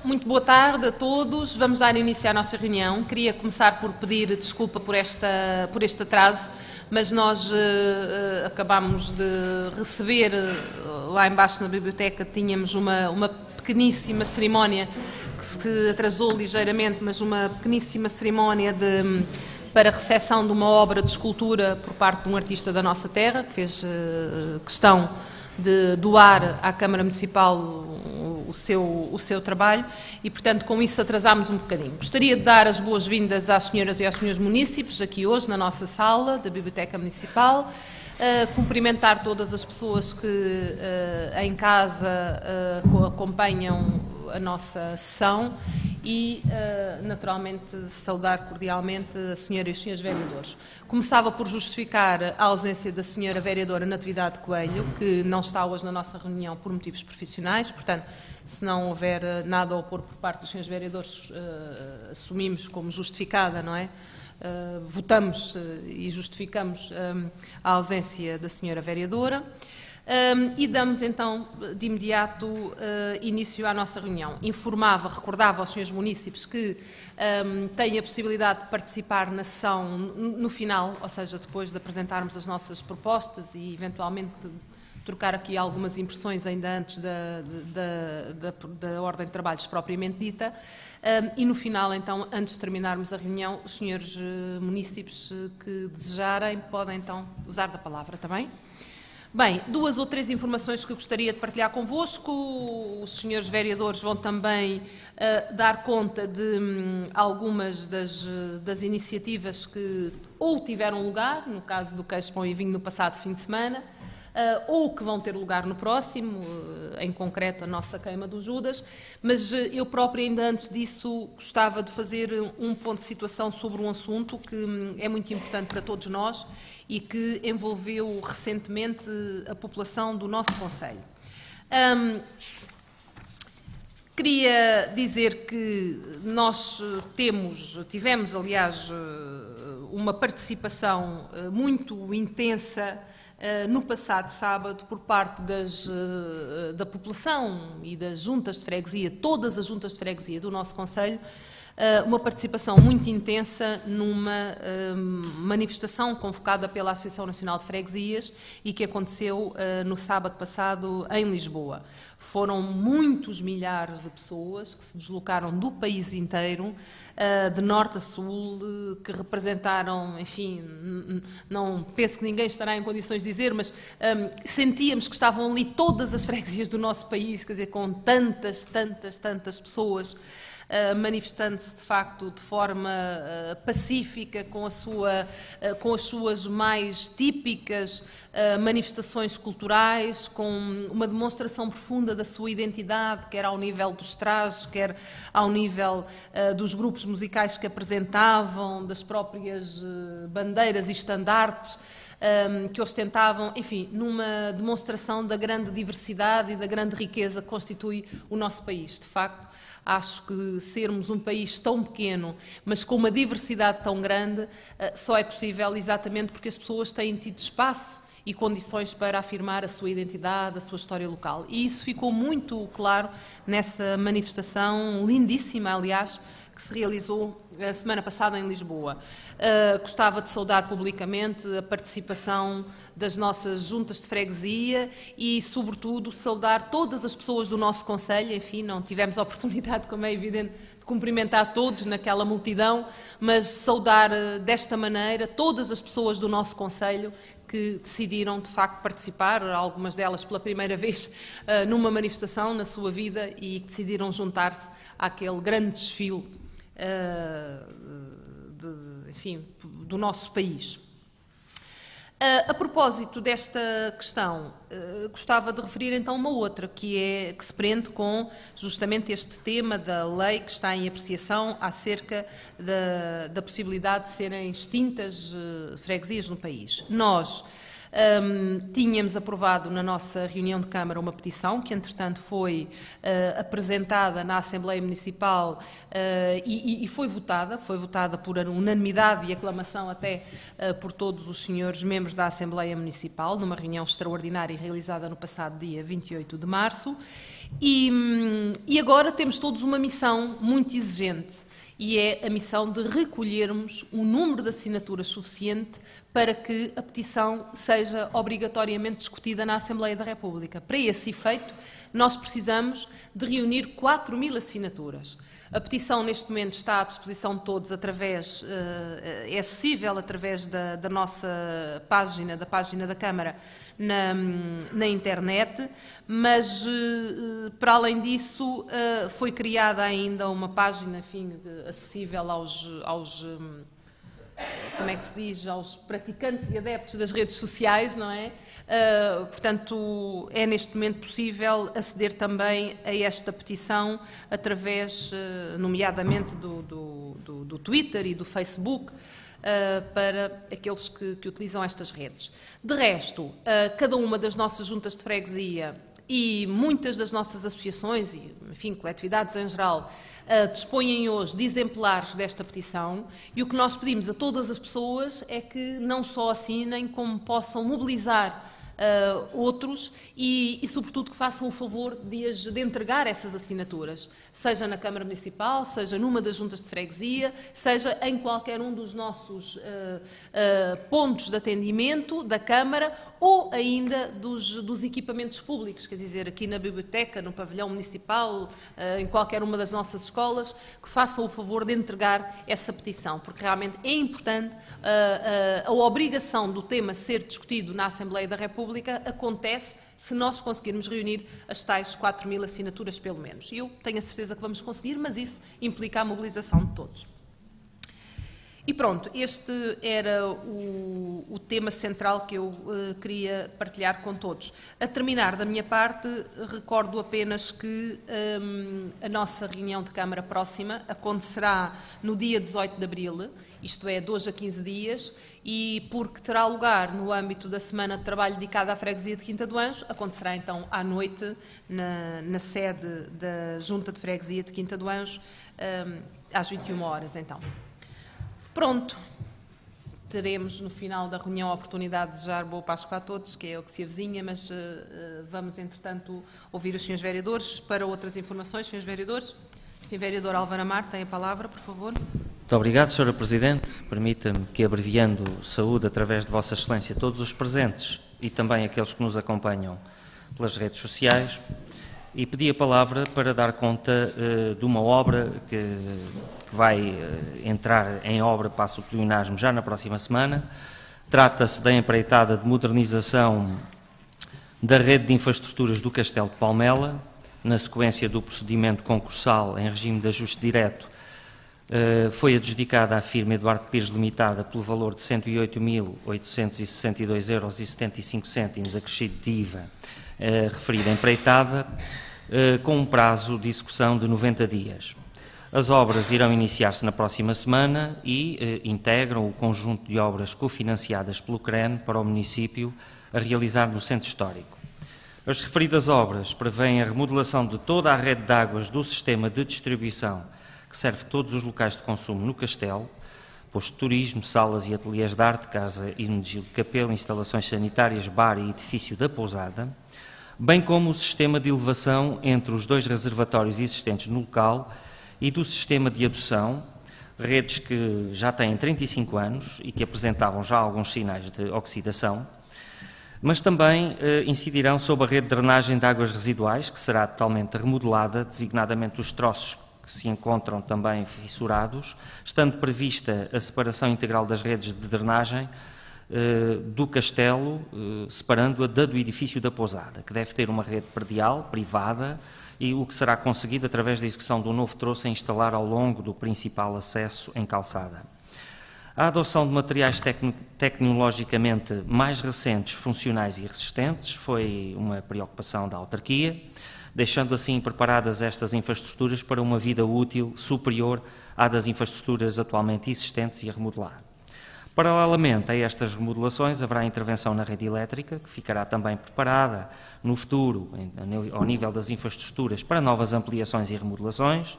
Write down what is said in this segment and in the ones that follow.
Muito boa tarde a todos. Vamos dar início à nossa reunião. Queria começar por pedir desculpa por este atraso, mas nós acabámos de receber lá embaixo na biblioteca, tínhamos uma pequeníssima cerimónia que se atrasou ligeiramente, mas uma pequeníssima cerimónia para a recepção de uma obra de escultura por parte de um artista da nossa terra, que fez questão de doar à Câmara Municipal o seu trabalho e, portanto, com isso atrasámos um bocadinho. Gostaria de dar as boas-vindas às senhoras e aos senhores munícipes aqui hoje na nossa sala da Biblioteca Municipal, cumprimentar todas as pessoas que em casa acompanham a nossa sessão e, naturalmente, saudar cordialmente a senhora e os senhores vereadores. Começava por justificar a ausência da senhora vereadora Natividade Coelho, que não está hoje na nossa reunião por motivos profissionais, portanto, se não houver nada a opor por parte dos senhores vereadores, assumimos como justificada, não é? Votamos e justificamos a ausência da senhora vereadora. E damos então de imediato início à nossa reunião. Recordava aos senhores munícipes que têm a possibilidade de participar na sessão no final, ou seja, depois de apresentarmos as nossas propostas e eventualmente trocar aqui algumas impressões ainda antes da ordem de trabalhos propriamente dita. E no final, então, antes de terminarmos a reunião, os senhores munícipes que desejarem podem então usar da palavra também. Bem, 2 ou 3 informações que eu gostaria de partilhar convosco. Os senhores vereadores vão também dar conta de algumas das iniciativas que ou tiveram lugar, no caso do Queijo, Pão e Vinho, no passado fim de semana, ou que vão ter lugar no próximo, em concreto a nossa queima do Judas, mas eu própria ainda antes disso gostava de fazer um ponto de situação sobre um assunto que é muito importante para todos nós e que envolveu recentemente a população do nosso concelho. Queria dizer que nós tivemos, aliás, uma participação muito intensa no passado sábado por parte da população e das juntas de freguesia, todas as juntas de freguesia do nosso concelho, uma participação muito intensa numa manifestação convocada pela Associação Nacional de Freguesias e que aconteceu no sábado passado em Lisboa. Foram muitos milhares de pessoas que se deslocaram do país inteiro, de norte a sul, que representaram, enfim, não penso que ninguém estará em condições de dizer, mas sentíamos que estavam ali todas as freguesias do nosso país, quer dizer, com tantas pessoas, manifestando-se de facto de forma pacífica, com as suas mais típicas manifestações culturais, com uma demonstração profunda da sua identidade, quer ao nível dos trajes, quer ao nível dos grupos musicais que apresentavam, das próprias bandeiras e estandartes que ostentavam, enfim, numa demonstração da grande diversidade e da grande riqueza que constitui o nosso país. De facto, acho que sermos um país tão pequeno, mas com uma diversidade tão grande, só é possível exatamente porque as pessoas têm tido espaço e condições para afirmar a sua identidade, a sua história local. E isso ficou muito claro nessa manifestação lindíssima, aliás, que se realizou a semana passada em Lisboa. Gostava de saudar publicamente a participação das nossas juntas de freguesia e, sobretudo, saudar todas as pessoas do nosso concelho. Enfim, não tivemos a oportunidade, como é evidente, de cumprimentar todos naquela multidão, mas saudar desta maneira todas as pessoas do nosso concelho que decidiram, de facto, participar, algumas delas pela primeira vez, numa manifestação na sua vida e que decidiram juntar-se àquele grande desfile enfim, do nosso país. A propósito desta questão, gostava de referir então uma outra, que se prende com justamente este tema da lei que está em apreciação acerca da possibilidade de serem extintas freguesias no país. Nós tínhamos aprovado na nossa reunião de Câmara uma petição que, entretanto, foi apresentada na Assembleia Municipal e foi votada por unanimidade e aclamação até por todos os senhores membros da Assembleia Municipal, numa reunião extraordinária realizada no passado dia 28 de março. E E agora temos todos uma missão muito exigente, e é a missão de recolhermos um número de assinaturas suficiente para que a petição seja obrigatoriamente discutida na Assembleia da República. Para esse efeito, nós precisamos de reunir 4.000 assinaturas. A petição, neste momento, está à disposição de todos é acessível através da nossa página, da página da Câmara, na internet, mas, para além disso, foi criada ainda uma página, enfim, acessível como é que se diz, aos praticantes e adeptos das redes sociais, não é? Portanto, é neste momento possível aceder também a esta petição através, nomeadamente, do Twitter e do Facebook, para aqueles que utilizam estas redes. De resto, cada uma das nossas juntas de freguesia e muitas das nossas associações e, enfim, coletividades em geral, dispõem hoje de exemplares desta petição, e o que nós pedimos a todas as pessoas é que não só assinem, como possam mobilizar outros e, sobretudo, que façam o favor de entregar essas assinaturas, seja na Câmara Municipal, seja numa das juntas de freguesia, seja em qualquer um dos nossos pontos de atendimento da Câmara ou ainda dos equipamentos públicos, quer dizer, aqui na biblioteca, no pavilhão municipal, em qualquer uma das nossas escolas, que façam o favor de entregar essa petição, porque realmente é importante a obrigação do tema ser discutido na Assembleia da República acontece se nós conseguirmos reunir as tais 4.000 assinaturas, pelo menos. E eu tenho a certeza que vamos conseguir, mas isso implica a mobilização de todos. E pronto, este era o tema central que eu queria partilhar com todos. A terminar da minha parte, recordo apenas que a nossa reunião de Câmara próxima acontecerá no dia 18 de abril, isto é, de hoje a 15 dias, e porque terá lugar no âmbito da Semana de Trabalho dedicada à Freguesia de Quinta do Anjo, acontecerá então à noite na sede da Junta de Freguesia de Quinta do Anjo, às 21 horas então. Pronto, teremos no final da reunião a oportunidade de desejar boa Páscoa a todos, que é o que se avizinha, mas vamos, entretanto, ouvir os senhores vereadores para outras informações. Senhores vereadores, o senhor vereador Álvaro Amar tem a palavra, por favor. Muito obrigado, Sra. Presidente. Permita-me que, abreviando saúde através de Vossa Excelência todos os presentes e também aqueles que nos acompanham pelas redes sociais, e pedi a palavra para dar conta de uma obra que vai entrar em obra, passo o pleonasmo, já na próxima semana. Trata-se da empreitada de modernização da rede de infraestruturas do Castelo de Palmela, na sequência do procedimento concursal em regime de ajuste direto. Foi adjudicada à firma Eduardo Pires Limitada pelo valor de 108.862,75 €, acrescido de IVA, referida empreitada, com um prazo de execução de 90 dias. As obras irão iniciar-se na próxima semana e integram o conjunto de obras cofinanciadas pelo CREN para o município a realizar no Centro Histórico. As referidas obras prevêem a remodelação de toda a rede de águas do sistema de distribuição que serve todos os locais de consumo no Castelo, posto de turismo, salas e ateliês de arte, casa Irmão de Gil de Capelo, instalações sanitárias, bar e edifício da pousada, bem como o sistema de elevação entre os dois reservatórios existentes no local e do sistema de adução, redes que já têm 35 anos e que apresentavam já alguns sinais de oxidação, mas também incidirão sobre a rede de drenagem de águas residuais, que será totalmente remodelada, designadamente os troços que se encontram também fissurados, estando prevista a separação integral das redes de drenagem do castelo, separando-a do edifício da pousada, que deve ter uma rede predial, privada, e o que será conseguido através da execução do novo troço a instalar ao longo do principal acesso em calçada. A adoção de materiais tecnologicamente mais recentes, funcionais e resistentes foi uma preocupação da autarquia, deixando assim preparadas estas infraestruturas para uma vida útil superior à das infraestruturas atualmente existentes e a remodelar. Paralelamente a estas remodelações, haverá intervenção na rede elétrica, que ficará também preparada no futuro, ao nível das infraestruturas, para novas ampliações e remodelações.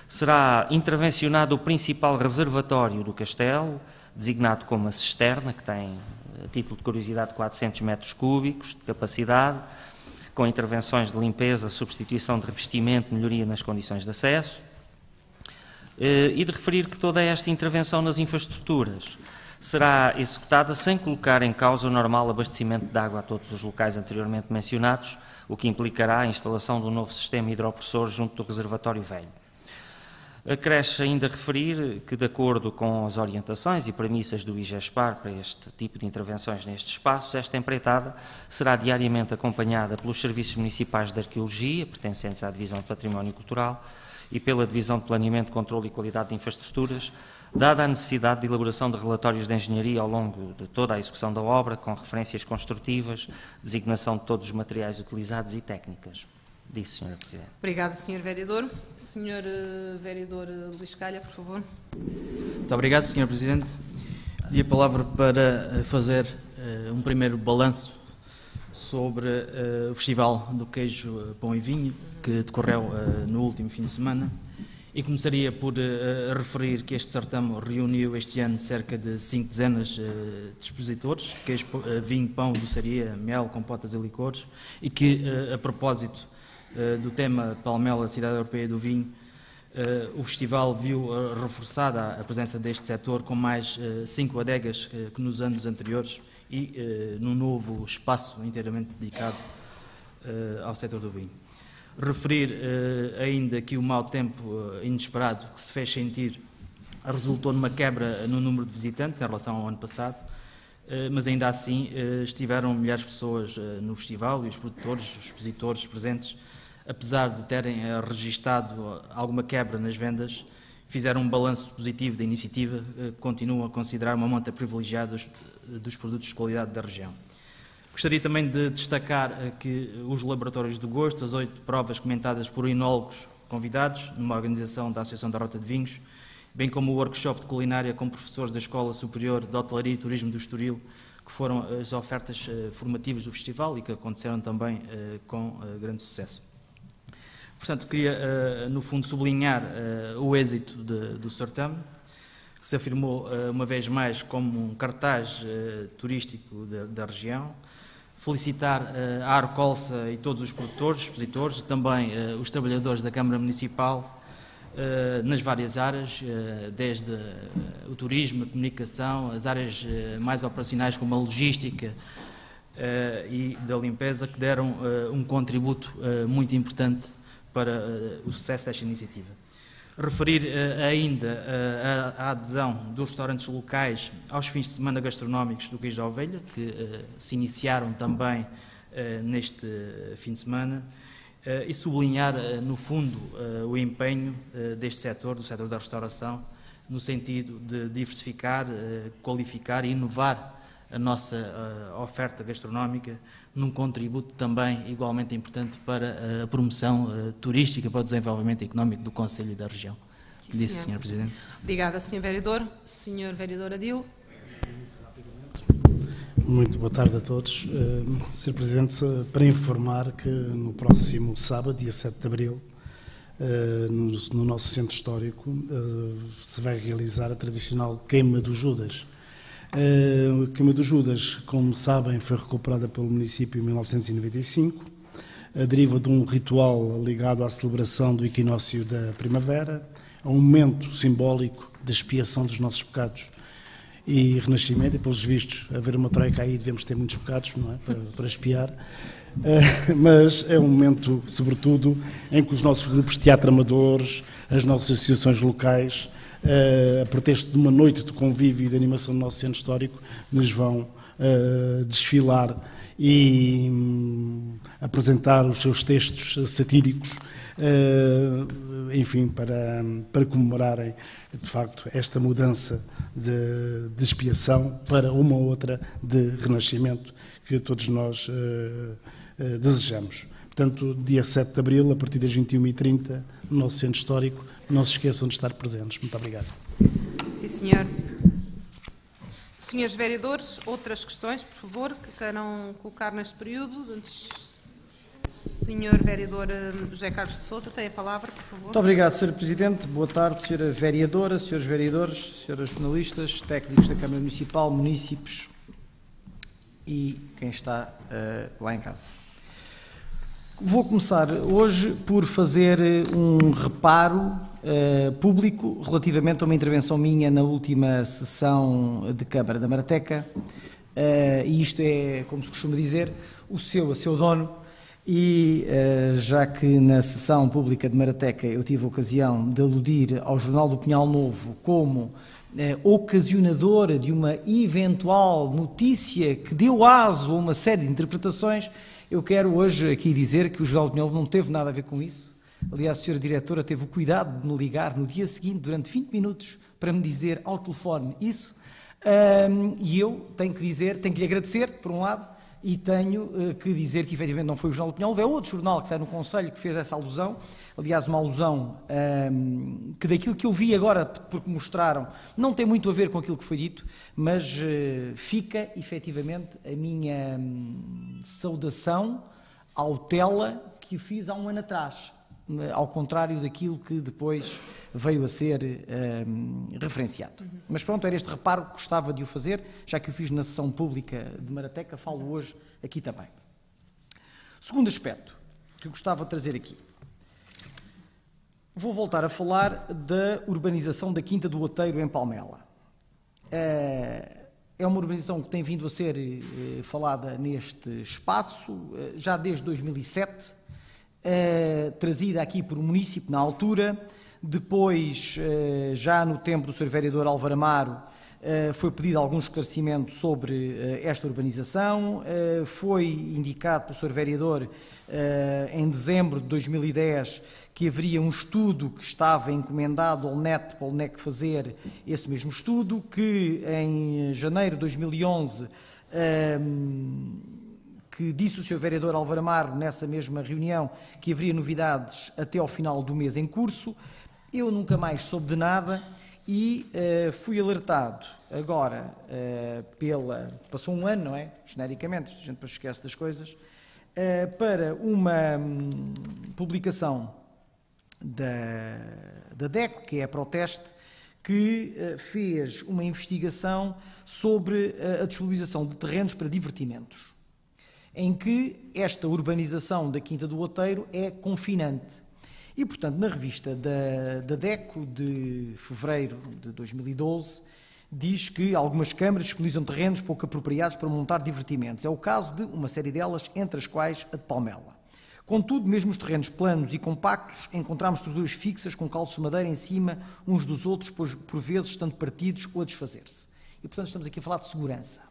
Será intervencionado o principal reservatório do castelo, designado como a cisterna, que tem, a título de curiosidade, 400 metros cúbicos de capacidade, com intervenções de limpeza, substituição de revestimento, melhoria nas condições de acesso, e de referir que toda esta intervenção nas infraestruturas será executada sem colocar em causa o normal abastecimento de água a todos os locais anteriormente mencionados, o que implicará a instalação de um novo sistema hidropressor junto do reservatório velho. Acresce ainda referir que, de acordo com as orientações e premissas do IGESPAR para este tipo de intervenções nestes espaços, esta empreitada será diariamente acompanhada pelos Serviços Municipais de Arqueologia, pertencentes à Divisão de Património Cultural, e pela Divisão de Planeamento, Controlo e Qualidade de Infraestruturas, dada a necessidade de elaboração de relatórios de engenharia ao longo de toda a execução da obra, com referências construtivas, designação de todos os materiais utilizados e técnicas. Disse, Sra. Presidente. Obrigada, Sr. Vereador. Sr. Vereador Luís Calha, por favor. Muito obrigado, Sr. Presidente. Pedi a palavra para fazer um primeiro balanço sobre o Festival do Queijo, Pão e Vinho, que decorreu no último fim de semana, e começaria por referir que este certame reuniu este ano cerca de 5 dezenas de expositores, queijo, vinho, pão, doçaria, mel, compotas e licores, e que, a propósito do tema Palmela, Cidade Europeia do Vinho, o festival viu reforçada a presença deste setor com mais 5 adegas que nos anos anteriores e num novo espaço inteiramente dedicado ao setor do vinho. Referir ainda que o mau tempo inesperado que se fez sentir resultou numa quebra no número de visitantes em relação ao ano passado, mas ainda assim estiveram milhares de pessoas no festival e os produtores, os expositores presentes, apesar de terem registado alguma quebra nas vendas, fizeram um balanço positivo da iniciativa, continuam a considerar uma monta privilegiada dos produtos de qualidade da região. Gostaria também de destacar que os laboratórios do gosto, as 8 provas comentadas por enólogos convidados, numa organização da Associação da Rota de Vinhos, bem como o workshop de culinária com professores da Escola Superior de Hotelaria e Turismo do Estoril, que foram as ofertas formativas do festival e que aconteceram também com grande sucesso. Portanto, queria, no fundo, sublinhar o êxito do certame, que se afirmou uma vez mais como um cartaz turístico da região. Felicitar a Arcolsa e todos os produtores, expositores, também os trabalhadores da Câmara Municipal nas várias áreas, desde o turismo, a comunicação, as áreas mais operacionais como a logística e da limpeza, que deram um contributo muito importante para o sucesso desta iniciativa. Referir ainda a adesão dos restaurantes locais aos fins de semana gastronómicos do Queijo da Ovelha, que se iniciaram também neste fim de semana, e sublinhar, no fundo, o empenho deste setor, do setor da restauração, no sentido de diversificar, qualificar e inovar a nossa oferta gastronómica, num contributo também igualmente importante para a promoção turística, para o desenvolvimento económico do Concelho e da região. Disse, Sr. Presidente. Obrigada, Sr. Vereador. Sr. Vereador Adil. Muito boa tarde a todos. Sr. Presidente, para informar que no próximo sábado, dia 7 de abril, no nosso centro histórico, se vai realizar a tradicional Queima do Judas. A Queima do Judas, como sabem, foi recuperada pelo município em 1995, deriva de um ritual ligado à celebração do equinócio da primavera, a um momento simbólico de expiação dos nossos pecados e renascimento, e pelos vistos, haver uma troika aí, devemos ter muitos pecados, não é? Para expiar. Mas é um momento, sobretudo, em que os nossos grupos de teatro amadores, as nossas associações locais, a pretexto de uma noite de convívio e de animação do nosso centro histórico, nos vão desfilar e apresentar os seus textos satíricos, enfim, para comemorarem, de facto, esta mudança de expiação para uma outra de renascimento que todos nós desejamos. Portanto, dia 7 de abril, a partir das 21h30, no nosso centro histórico, não se esqueçam de estar presentes. Muito obrigado. Sim, senhor. Senhores vereadores, outras questões, por favor, que queiram colocar neste período? Antes, senhor vereador José Carlos de Sousa, tem a palavra, por favor. Muito obrigado, Sr. Presidente. Boa tarde, Sra. Vereadora, Srs. Vereadores, Sras. Jornalistas, técnicos da Câmara Municipal, munícipes e quem está lá em casa. Vou começar hoje por fazer um reparo público relativamente a uma intervenção minha na última sessão de Câmara da Marateca, e isto é, como se costuma dizer, a seu dono, e já que na sessão pública de Marateca eu tive a ocasião de aludir ao Jornal do Pinhal Novo como ocasionadora de uma eventual notícia que deu aso a uma série de interpretações, eu quero hoje aqui dizer que o Jornal do Pinhal Novo não teve nada a ver com isso. Aliás, a senhora diretora teve o cuidado de me ligar no dia seguinte, durante 20 minutos, para me dizer ao telefone isso, e eu tenho que lhe agradecer, por um lado, e tenho que dizer que efetivamente não foi o Jornal do Pinhal Novo, é outro jornal que sai no Conselho que fez essa alusão, aliás uma alusão que daquilo que eu vi agora, porque mostraram, não tem muito a ver com aquilo que foi dito, mas fica efetivamente a minha saudação à Autela que fiz há um ano atrás, ao contrário daquilo que depois veio a ser referenciado. Mas pronto, era este reparo que gostava de o fazer, já que o fiz na sessão pública de Marateca, falo hoje aqui também. Segundo aspecto que eu gostava de trazer aqui. Vou voltar a falar da urbanização da Quinta do Outeiro em Palmela. É uma urbanização que tem vindo a ser falada neste espaço já desde 2007, trazida aqui por um município na altura, depois, já no tempo do Sr. Vereador Álvaro Amaro, foi pedido algum esclarecimento sobre esta urbanização, foi indicado pelo Sr. Vereador em dezembro de 2010 que haveria um estudo que estava encomendado ao NET para o NEC fazer esse mesmo estudo, que em janeiro de 2011 que disse o Sr. Vereador Álvaro Amaro nessa mesma reunião que haveria novidades até ao final do mês em curso. Eu nunca mais soube de nada e fui alertado agora passou um ano, não é? Genericamente, a gente depois esquece das coisas, para uma publicação da DECO, que é a Proteste, que fez uma investigação sobre a disponibilização de terrenos para divertimentos, em que esta urbanização da Quinta do Outeiro é confinante. E, portanto, na revista da DECO de fevereiro de 2012, diz que algumas câmaras disponibilizam terrenos pouco apropriados para montar divertimentos. É o caso de uma série delas, entre as quais a de Palmela. Contudo, mesmo os terrenos planos e compactos, encontramos estruturas fixas com calços de madeira em cima uns dos outros, por vezes estando partidos ou a desfazer-se. E, portanto, estamos aqui a falar de segurança.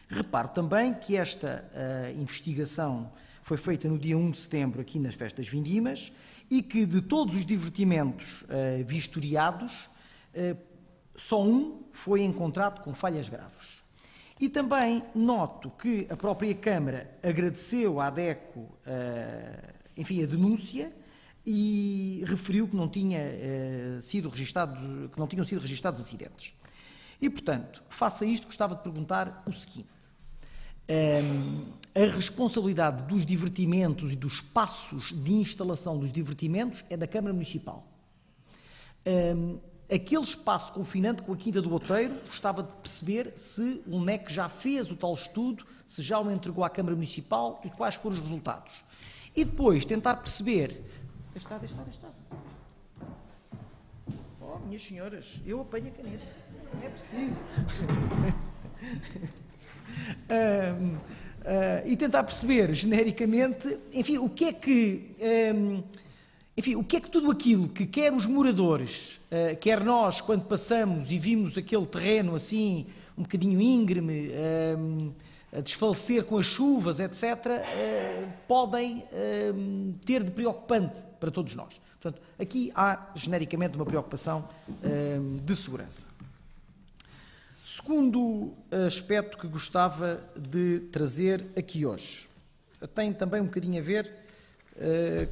Reparo também que esta investigação foi feita no dia 1 de setembro, aqui nas festas vindimas, e que de todos os divertimentos vistoriados, só um foi encontrado com falhas graves. E também noto que a própria Câmara agradeceu à DECO, enfim, a denúncia e referiu que não tinham sido registados acidentes. E, portanto, face a isto, gostava de perguntar o seguinte. A responsabilidade dos divertimentos e dos espaços de instalação dos divertimentos é da Câmara Municipal. Aquele espaço confinante com a Quinta do Outeiro, gostava de perceber se o NEC já fez o tal estudo, se já o entregou à Câmara Municipal e quais foram os resultados. E depois tentar perceber... Deixa estar. Oh, minhas senhoras, eu apanho a caneta. Não é preciso. E tentar perceber, genericamente, enfim, o que é que tudo aquilo que quer os moradores, quer nós, quando passamos e vimos aquele terreno assim, um bocadinho íngreme, a desfalecer com as chuvas, etc., podem ter de preocupante para todos nós. Portanto, aqui há, genericamente, uma preocupação de segurança. Segundo aspecto que gostava de trazer aqui hoje, tem também um bocadinho a ver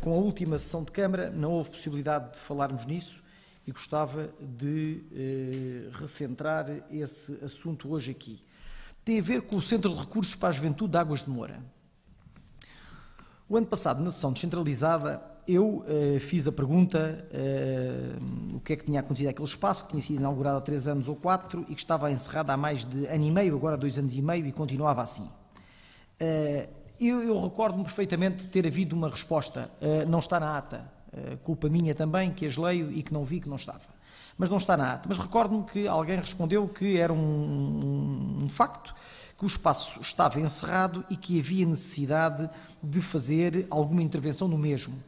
com a última sessão de Câmara, não houve possibilidade de falarmos nisso e gostava de recentrar esse assunto hoje aqui. Tem a ver com o Centro de Recursos para a Juventude de Águas de Moura. O ano passado, na sessão descentralizada, eu fiz a pergunta o que é que tinha acontecido àquele espaço, que tinha sido inaugurado há 3 anos ou 4 e que estava encerrado há mais de ano e meio, agora 2 anos e meio, e continuava assim. Eu recordo-me perfeitamente de ter havido uma resposta, não está na ata, culpa minha também, que as leio e que não vi que não estava. Mas não está na ata. Mas recordo-me que alguém respondeu que era um facto, que o espaço estava encerrado e que havia necessidade de fazer alguma intervenção no mesmo.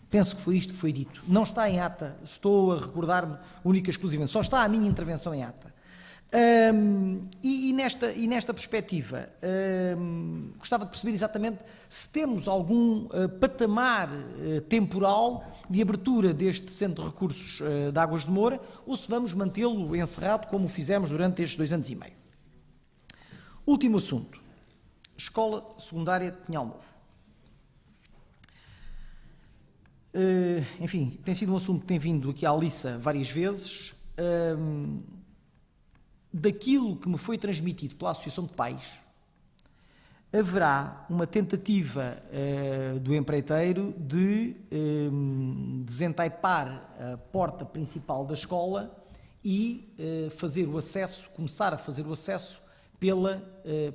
Penso que foi isto que foi dito. Não está em ata, estou a recordar-me única e exclusivamente, só está a minha intervenção em ata. E nesta perspectiva, gostava de perceber exatamente se temos algum patamar temporal de abertura deste Centro de Recursos de Águas de Moura ou se vamos mantê-lo encerrado como o fizemos durante estes 2 anos e meio. Último assunto. Escola Secundária de Pinhal Novo. Enfim, tem sido um assunto que tem vindo aqui à liça várias vezes. Daquilo que me foi transmitido pela Associação de Pais, haverá uma tentativa do empreiteiro de desentaipar a porta principal da escola e fazer o acesso, começar a fazer o acesso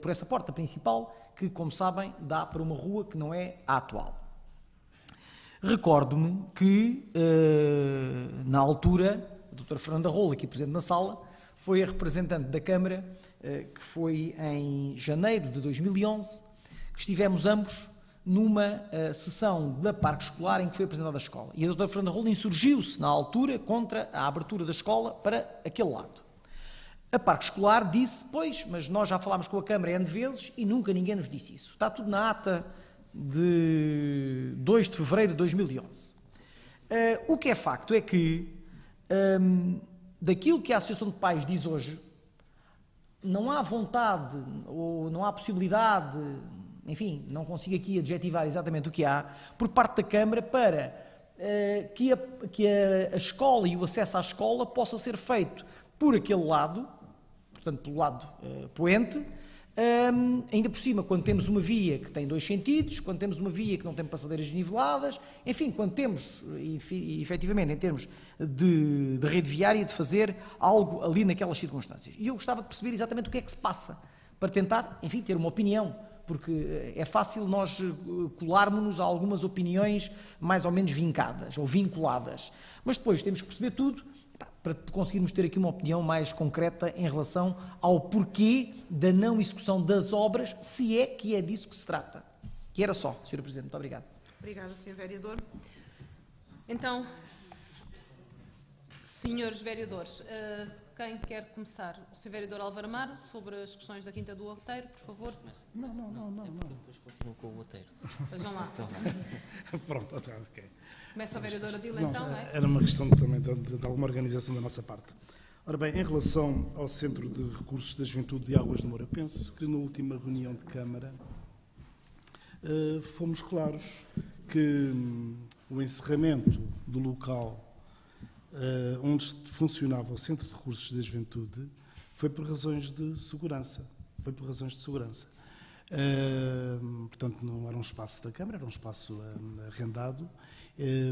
por essa porta principal, que, como sabem, dá para uma rua que não é a atual. Recordo-me que, na altura, a doutora Fernanda Rola, aqui presente na sala, foi a representante da Câmara, que foi em janeiro de 2011, que estivemos ambos numa sessão da Parque Escolar em que foi apresentada a escola. E a doutora Fernanda Rola insurgiu-se, na altura, contra a abertura da escola para aquele lado. A Parque Escolar disse, pois, mas nós já falámos com a Câmara N vezes e nunca ninguém nos disse isso. Está tudo na ata de 2 de fevereiro de 2011. O que é facto é que, daquilo que a Associação de Pais diz hoje, não há vontade ou não há possibilidade, enfim, não consigo aqui adjetivar exatamente o que há, por parte da Câmara para que a escola e o acesso à escola possa ser feito por aquele lado, portanto, pelo lado poente, ainda por cima, quando temos uma via que tem 2 sentidos, quando temos uma via que não tem passadeiras niveladas, enfim, quando temos, efetivamente, em termos de rede viária, de fazer algo ali naquelas circunstâncias. E eu gostava de perceber exatamente o que é que se passa, para tentar, enfim, ter uma opinião, porque é fácil nós colarmos-nos a algumas opiniões mais ou menos vincadas, ou vinculadas, mas depois temos que perceber tudo, para conseguirmos ter aqui uma opinião mais concreta em relação ao porquê da não execução das obras, se é que é disso que se trata. Que era só, Sr. Presidente. Muito obrigado. Obrigada, Sr. Vereador. Então, senhores vereadores, quem quer começar? O Sr. Vereador Álvaro Amaro, sobre as questões da Quinta do Outeiro, por favor. Não. Depois continuo com o Outeiro. Vejam lá. Pronto, ok. Começa a vereadora Dila, então, não é? Era uma questão também de alguma organização da nossa parte. Ora bem, em relação ao Centro de Recursos da Juventude de Águas de Moura, penso que na última reunião de Câmara fomos claros que o encerramento do local onde funcionava o Centro de Recursos da Juventude foi por razões de segurança. Portanto, não era um espaço da Câmara, era um espaço arrendado,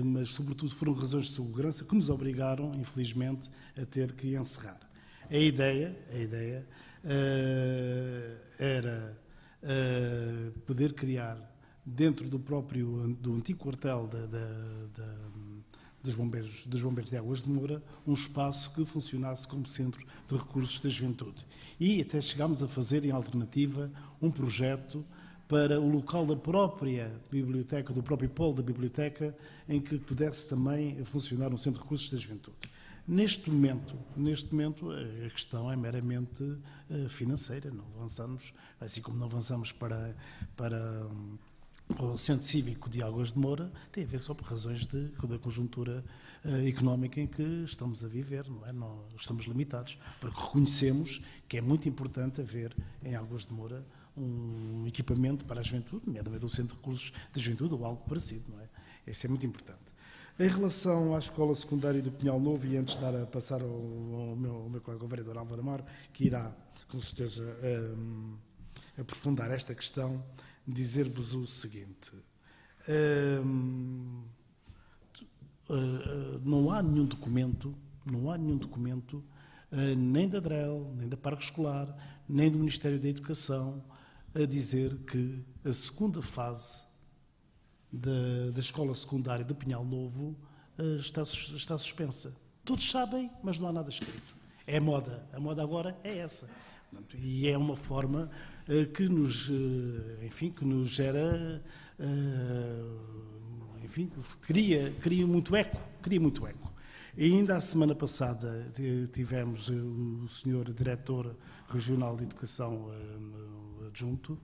mas, sobretudo, foram razões de segurança que nos obrigaram, infelizmente, a ter que encerrar. A ideia era poder criar, dentro do antigo quartel dos Bombeiros de Águas de Moura, um espaço que funcionasse como Centro de Recursos da Juventude. E até chegámos a fazer, em alternativa, um projeto para o local da própria biblioteca, do próprio polo da biblioteca, em que pudesse também funcionar um Centro de Recursos da Juventude. Neste momento, a questão é meramente financeira. Não avançamos, assim como não avançamos para o Centro Cívico de Águas de Moura, tem a ver só por razões da conjuntura económica em que estamos a viver, não é? Nós estamos limitados, porque reconhecemos que é muito importante haver em Águas de Moura um equipamento para a juventude, nomeadamente um Centro de Recursos da Juventude ou algo parecido, não é? Isso é muito importante. Em relação à Escola Secundária do Pinhal Novo, e antes de dar a passar ao meu colega, o vereador Álvaro Amaro, que irá, com certeza, aprofundar esta questão, dizer-vos o seguinte: não há nenhum documento, nem da DREL, nem da Parque Escolar, nem do Ministério da Educação, a dizer que a segunda fase da escola secundária de Pinhal Novo está suspensa. Todos sabem, mas não há nada escrito. É moda. A moda agora é essa. E é uma forma que nos gera, cria muito eco. E ainda a semana passada tivemos o Sr. Diretor Regional de Educação adjunto,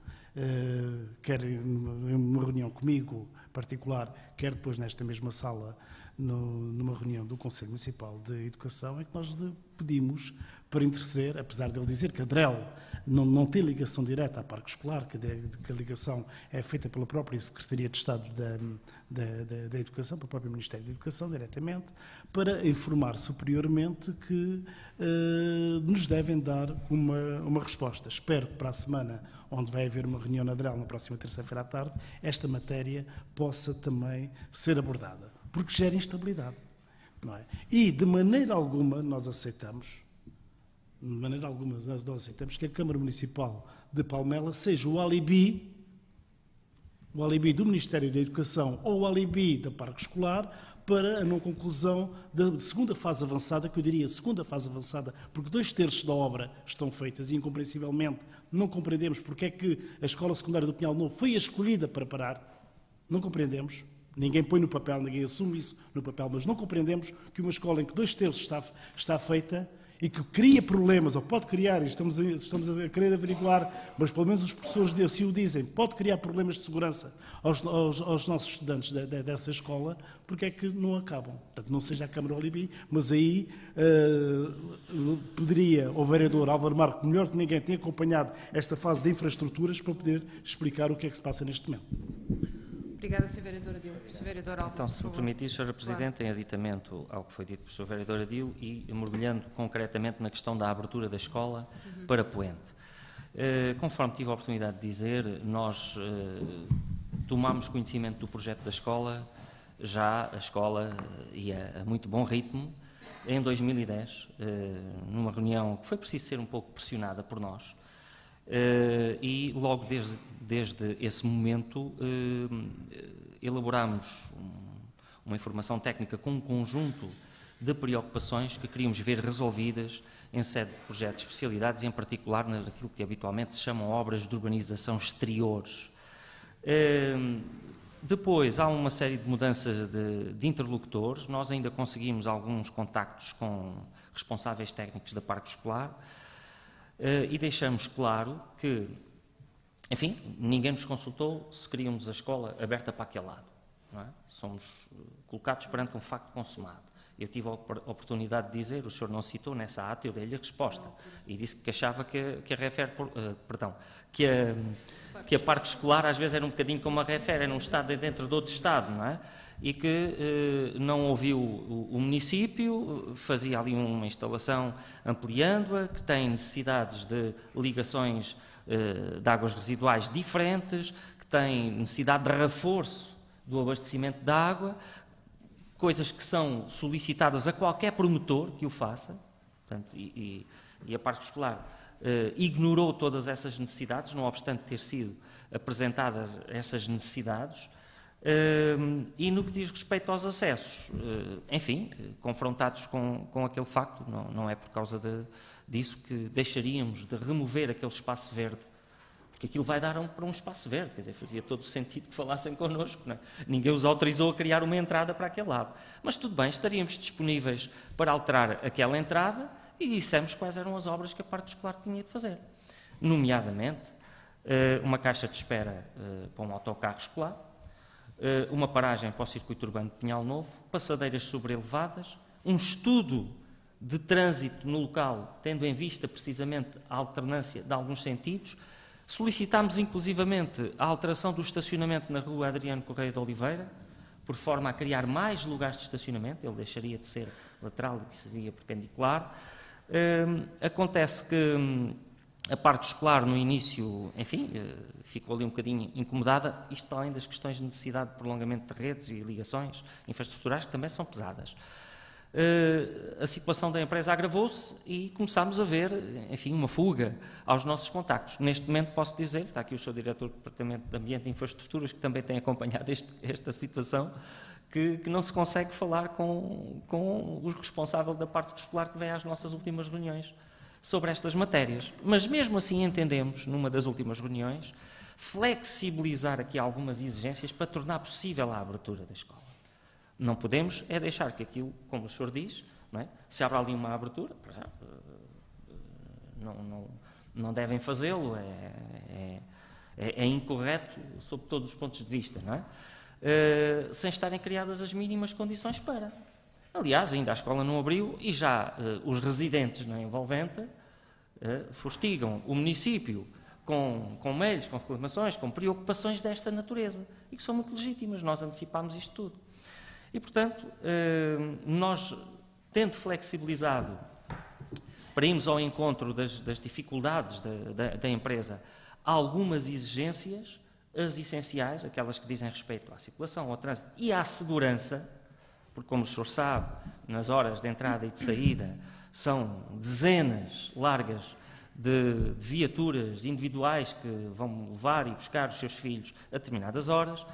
quer numa reunião comigo particular, quer depois nesta mesma sala, numa reunião do Conselho Municipal de Educação, em que nós pedimos para interceder, apesar de ele dizer que a DREL não tem ligação direta à Parque Escolar, que a ligação é feita pela própria Secretaria de Estado da Educação, pelo próprio Ministério da Educação, diretamente, para informar superiormente que nos devem dar uma resposta. Espero que para a semana, onde vai haver uma reunião na DREL, na próxima terça-feira à tarde, esta matéria possa também ser abordada, porque gera instabilidade. Não é? E, de maneira alguma, nós aceitamos que a Câmara Municipal de Palmela seja o alibi do Ministério da Educação ou o alibi da Parque Escolar para a não conclusão da segunda fase avançada, que eu diria segunda fase avançada, porque 2/3 da obra estão feitas e, incompreensivelmente, não compreendemos porque é que a Escola Secundária do Pinhal Novo foi a escolhida para parar. Não compreendemos. Ninguém põe no papel, ninguém assume isso no papel, mas não compreendemos que uma escola em que 2/3 está feita e que cria problemas, ou pode criar, e estamos a querer averiguar, mas pelo menos os professores assim o dizem, pode criar problemas de segurança aos nossos estudantes dessa escola, porque é que não acabam. Portanto, não seja a Câmara Olibi, mas aí poderia o vereador Álvaro Marco, melhor que ninguém, ter acompanhado esta fase de infraestruturas para poder explicar o que é que se passa neste momento. Obrigada, Sr. Vereador Adil. Sr. Vereador Álvaro, então, se me permitir, Sra. Presidente, em aditamento ao que foi dito pelo Sr. Vereador Adil e mergulhando concretamente na questão da abertura da escola para Poente. Conforme tive a oportunidade de dizer, nós tomámos conhecimento do projeto da escola, já a escola ia a muito bom ritmo, em 2010, numa reunião que foi preciso ser um pouco pressionada por nós, e logo desde esse momento elaborámos uma informação técnica com um conjunto de preocupações que queríamos ver resolvidas em sede de projetos de especialidades e em particular naquilo que habitualmente se chamam obras de urbanização exteriores. Depois há uma série de mudanças de interlocutores, nós ainda conseguimos alguns contactos com responsáveis técnicos da Parque Escolar, e deixamos claro que, enfim, ninguém nos consultou se queríamos a escola aberta para aquele lado. Não é? Somos colocados perante um facto consumado. Eu tive a oportunidade de dizer, o senhor não citou nessa ata, eu dei-lhe a resposta e disse que achava que a Parque Escolar às vezes era um bocadinho como a Refer, era um Estado dentro de outro Estado, não é? E que não ouviu o município, fazia ali uma instalação ampliando-a, que tem necessidades de ligações de águas residuais diferentes, que tem necessidade de reforço do abastecimento de água, coisas que são solicitadas a qualquer promotor que o faça, portanto, e a Parque Escolar ignorou todas essas necessidades, não obstante ter sido apresentadas essas necessidades, e no que diz respeito aos acessos, enfim, confrontados com aquele facto, não é por causa disso que deixaríamos de remover aquele espaço verde, porque aquilo vai dar para um espaço verde, quer dizer, fazia todo o sentido que falassem connosco, não é? Ninguém os autorizou a criar uma entrada para aquele lado. Mas tudo bem, estaríamos disponíveis para alterar aquela entrada e dissemos quais eram as obras que a Parque Escolar tinha de fazer. Nomeadamente, uma caixa de espera para um autocarro escolar, uma paragem para o circuito urbano de Pinhal Novo, passadeiras sobrelevadas, um estudo de trânsito no local, tendo em vista precisamente a alternância de alguns sentidos. Solicitámos inclusivamente a alteração do estacionamento na rua Adriano Correia de Oliveira, por forma a criar mais lugares de estacionamento, ele deixaria de ser lateral e seria perpendicular. Acontece que a Parque Escolar no início, enfim, ficou ali um bocadinho incomodada, isto além das questões de necessidade de prolongamento de redes e ligações infraestruturais, que também são pesadas. a situação da empresa agravou-se e começámos a ver, enfim, uma fuga aos nossos contactos. Neste momento posso dizer, está aqui o Sr. Diretor do Departamento de Ambiente e Infraestruturas, que também tem acompanhado esta situação, que não se consegue falar com o responsável da parte escolar que vem às nossas últimas reuniões sobre estas matérias. Mas mesmo assim entendemos, numa das últimas reuniões, flexibilizar aqui algumas exigências para tornar possível a abertura da escola. Não podemos é deixar que aquilo, como o senhor diz, não é? Se abre ali uma abertura, não devem fazê-lo, é incorreto sob todos os pontos de vista, não é? Sem estarem criadas as mínimas condições para. Aliás, ainda a escola não abriu e já os residentes na envolvente fustigam o município com mails, com reclamações, com preocupações desta natureza e que são muito legítimas. Nós antecipámos isto tudo. E, portanto, nós, tendo flexibilizado para irmos ao encontro das dificuldades da empresa, algumas exigências, as essenciais, aquelas que dizem respeito à circulação, ao trânsito e à segurança, porque, como o senhor sabe, nas horas de entrada e de saída, são dezenas largas de viaturas individuais que vão levar e buscar os seus filhos a determinadas horas,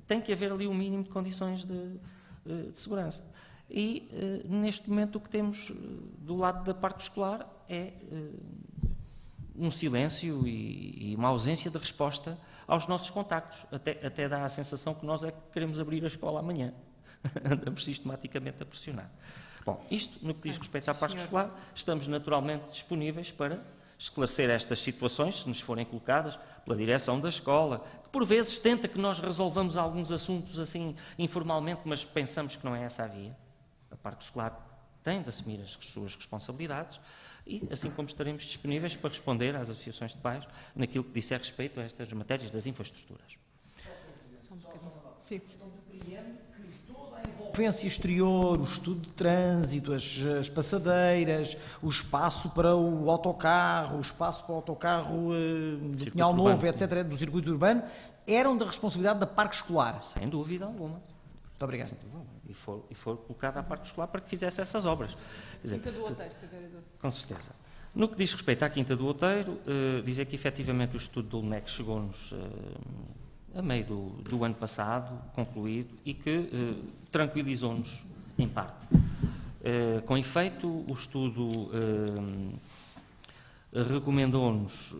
tem que haver ali um mínimo de condições de segurança. E, neste momento, o que temos do lado da parte escolar é um silêncio e uma ausência de resposta aos nossos contactos. Até dá a sensação que nós é que queremos abrir a escola amanhã. Andamos sistematicamente a pressionar. Bom, isto no que diz respeito à parte escolar, estamos naturalmente disponíveis para esclarecer estas situações, se nos forem colocadas pela direção da escola, que por vezes tenta que nós resolvamos alguns assuntos assim informalmente, mas pensamos que não é essa a via. A parte escolar tem de assumir as suas responsabilidades e, assim como estaremos disponíveis para responder às associações de pais naquilo que disser respeito a estas matérias das infraestruturas. Sim. Toda a envolvência exterior, o estudo de trânsito, as passadeiras, o espaço para o autocarro, o espaço para o autocarro do Pinhal Novo, etc., do circuito urbano, eram da responsabilidade da Parque Escolar. Sem dúvida alguma. Muito obrigado. E for colocada a Parque Escolar para que fizesse essas obras. Quer dizer, Quinta do Outeiro, Sr. Vereador. Com certeza. No que diz respeito à Quinta do Outeiro, dizer que efetivamente o estudo do LNEC chegou-nos a meio do ano passado, concluído, e que tranquilizou-nos em parte. Com efeito, o estudo recomendou-nos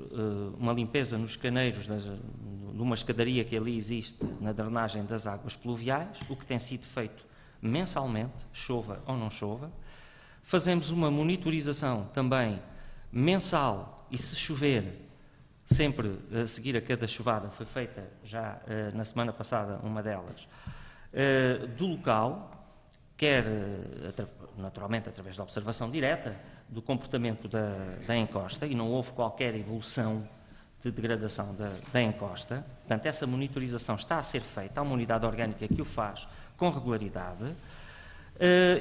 uma limpeza nos caneiros de uma escadaria que ali existe na drenagem das águas pluviais, o que tem sido feito mensalmente, chova ou não chova. Fazemos uma monitorização também mensal e, se chover, sempre a seguir a cada chuvada, foi feita já na semana passada uma delas, do local, quer naturalmente através da observação direta do comportamento da encosta, e não houve qualquer evolução de degradação da encosta. Portanto, essa monitorização está a ser feita, há uma unidade orgânica que o faz com regularidade,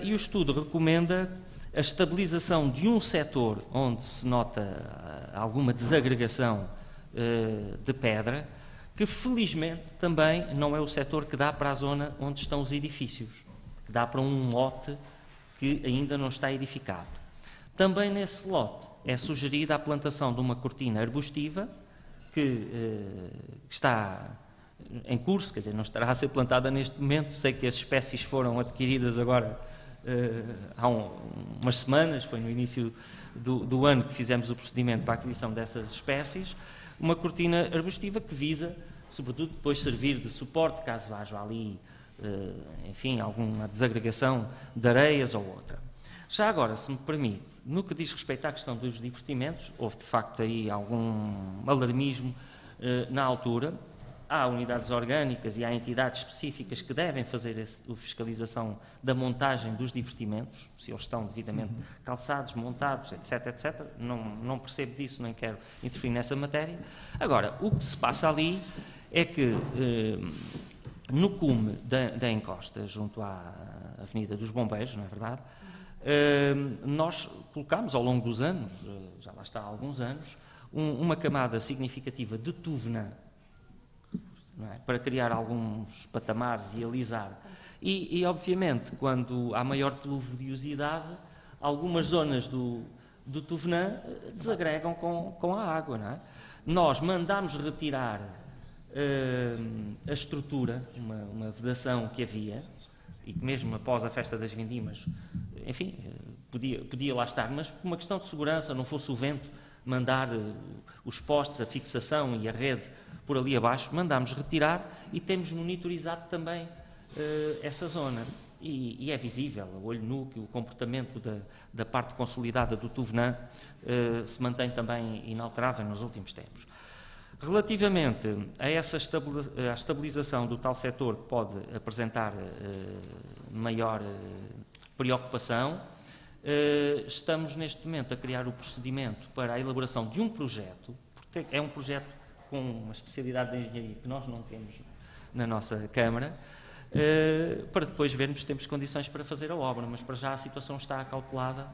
e o estudo recomenda a estabilização de um setor onde se nota alguma desagregação de pedra, que felizmente também não é o setor que dá para a zona onde estão os edifícios, que dá para um lote que ainda não está edificado. Também nesse lote é sugerida a plantação de uma cortina arbustiva que está em curso, quer dizer, não estará a ser plantada neste momento. Sei que as espécies foram adquiridas agora há umas semanas, foi no início do ano que fizemos o procedimento para a aquisição dessas espécies, uma cortina arbustiva que visa, sobretudo, depois servir de suporte caso haja ali, enfim, alguma desagregação de areias ou outra. Já agora, se me permite, no que diz respeito à questão dos divertimentos, houve de facto aí algum alarmismo na altura. Há unidades orgânicas e há entidades específicas que devem fazer a fiscalização da montagem dos divertimentos, se eles estão devidamente calçados, montados, etc, etc. Não percebo disso, nem quero interferir nessa matéria. Agora, o que se passa ali é que no cume da encosta, junto à Avenida dos Bombeiros, não é verdade? Nós colocámos ao longo dos anos, já lá está há alguns anos, uma camada significativa de tuvena, não é? Para criar alguns patamares e alisar E obviamente, quando há maior pluviosidade, algumas zonas do Tovenã desagregam com a água, não é? Nós mandámos retirar a estrutura, uma vedação que havia, e que mesmo após a festa das vindimas, enfim, podia lá estar, mas por uma questão de segurança, não fosse o vento mandar os postes, a fixação e a rede por ali abaixo, mandámos retirar e temos monitorizado também essa zona. E é visível, a olho nu, que o comportamento da parte consolidada do Tovenã se mantém também inalterável nos últimos tempos. Relativamente a essa a estabilização do tal setor que pode apresentar maior preocupação, estamos neste momento a criar o procedimento para a elaboração de um projeto, porque é um projeto com uma especialidade de engenharia que nós não temos na nossa Câmara, para depois vermos se temos condições para fazer a obra, mas para já a situação está acautelada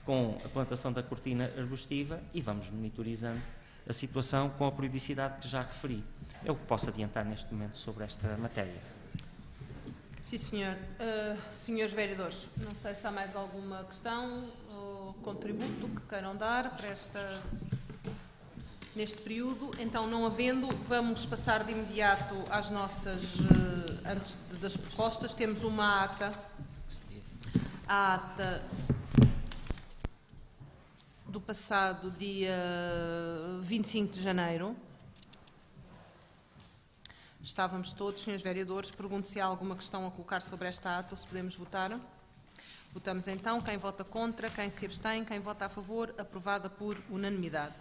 com a plantação da cortina arbustiva e vamos monitorizando a situação com a periodicidade que já referi. É o que posso adiantar neste momento sobre esta matéria. Sim, senhor. Senhores vereadores, não sei se há mais alguma questão ou contributo que queiram dar para neste período. Então, não havendo, vamos passar de imediato às nossas, antes das propostas, temos uma ata, a ata do passado dia 25 de janeiro. Estávamos todos, senhores vereadores, pergunto se há alguma questão a colocar sobre esta ata ou se podemos votar. Votamos então. Quem vota contra, quem se abstém, quem vota a favor, aprovada por unanimidade.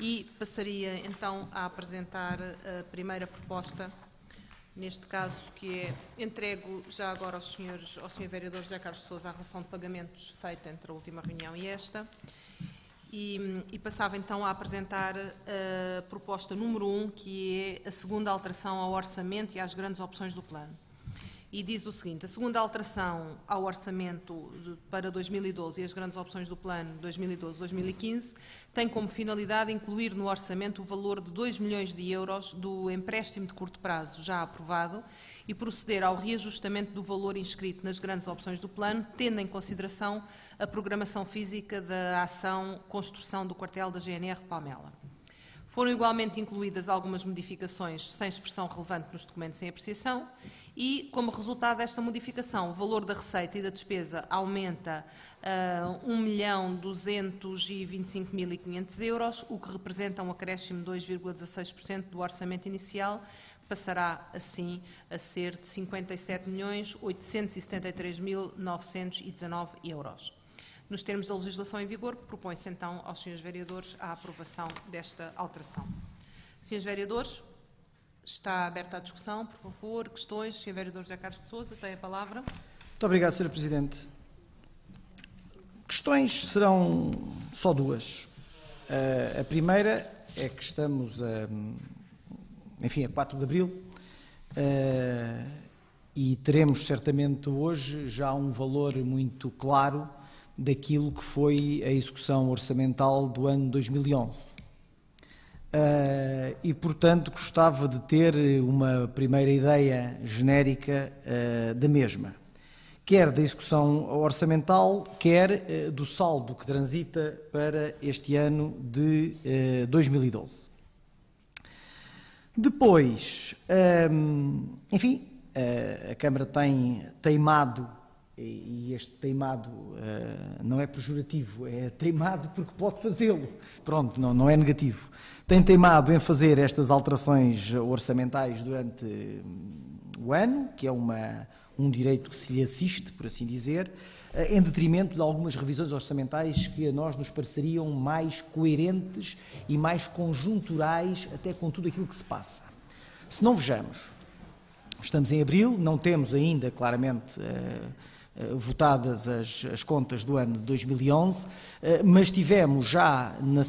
E passaria então a apresentar a primeira proposta, neste caso, que é entrego já agora ao senhor vereador José Carlos de Sousa a relação de pagamentos feita entre a última reunião e esta. E passava então a apresentar a proposta número 1, que é a segunda alteração ao orçamento e às grandes opções do plano. E diz o seguinte: a segunda alteração ao orçamento para 2012 e as grandes opções do plano 2012-2015 tem como finalidade incluir no orçamento o valor de 2 milhões de euros do empréstimo de curto prazo já aprovado e proceder ao reajustamento do valor inscrito nas grandes opções do plano, tendo em consideração a programação física da ação construção do quartel da GNR de Palmela. Foram igualmente incluídas algumas modificações sem expressão relevante nos documentos em apreciação e, como resultado desta modificação, o valor da receita e da despesa aumenta a 1.225.500 euros, o que representa um acréscimo de 2,16% do orçamento inicial, que passará assim a ser de 57.873.919 euros. Nos termos da legislação em vigor, propõe-se então aos senhores vereadores a aprovação desta alteração. Senhores vereadores, está aberta a discussão, por favor. Questões? Senhor vereador José Carlos de Sousa, tem a palavra. Muito obrigado, Sra. Presidente. Questões serão só duas. A primeira é que estamos a 4 de Abril e teremos certamente hoje já um valor muito claro daquilo que foi a execução orçamental do ano 2011. E, portanto, gostava de ter uma primeira ideia genérica da mesma, quer da execução orçamental, quer do saldo que transita para este ano de 2012. Depois, a Câmara tem teimado, e este teimado não é pejorativo, é teimado porque pode fazê-lo. Pronto, não é negativo. Tem teimado em fazer estas alterações orçamentais durante o ano, que é um direito que se lhe assiste, por assim dizer, em detrimento de algumas revisões orçamentais que a nós nos pareceriam mais coerentes e mais conjunturais até com tudo aquilo que se passa. Se não vejamos, estamos em abril, não temos ainda claramente votadas as contas do ano de 2011, mas tivemos já na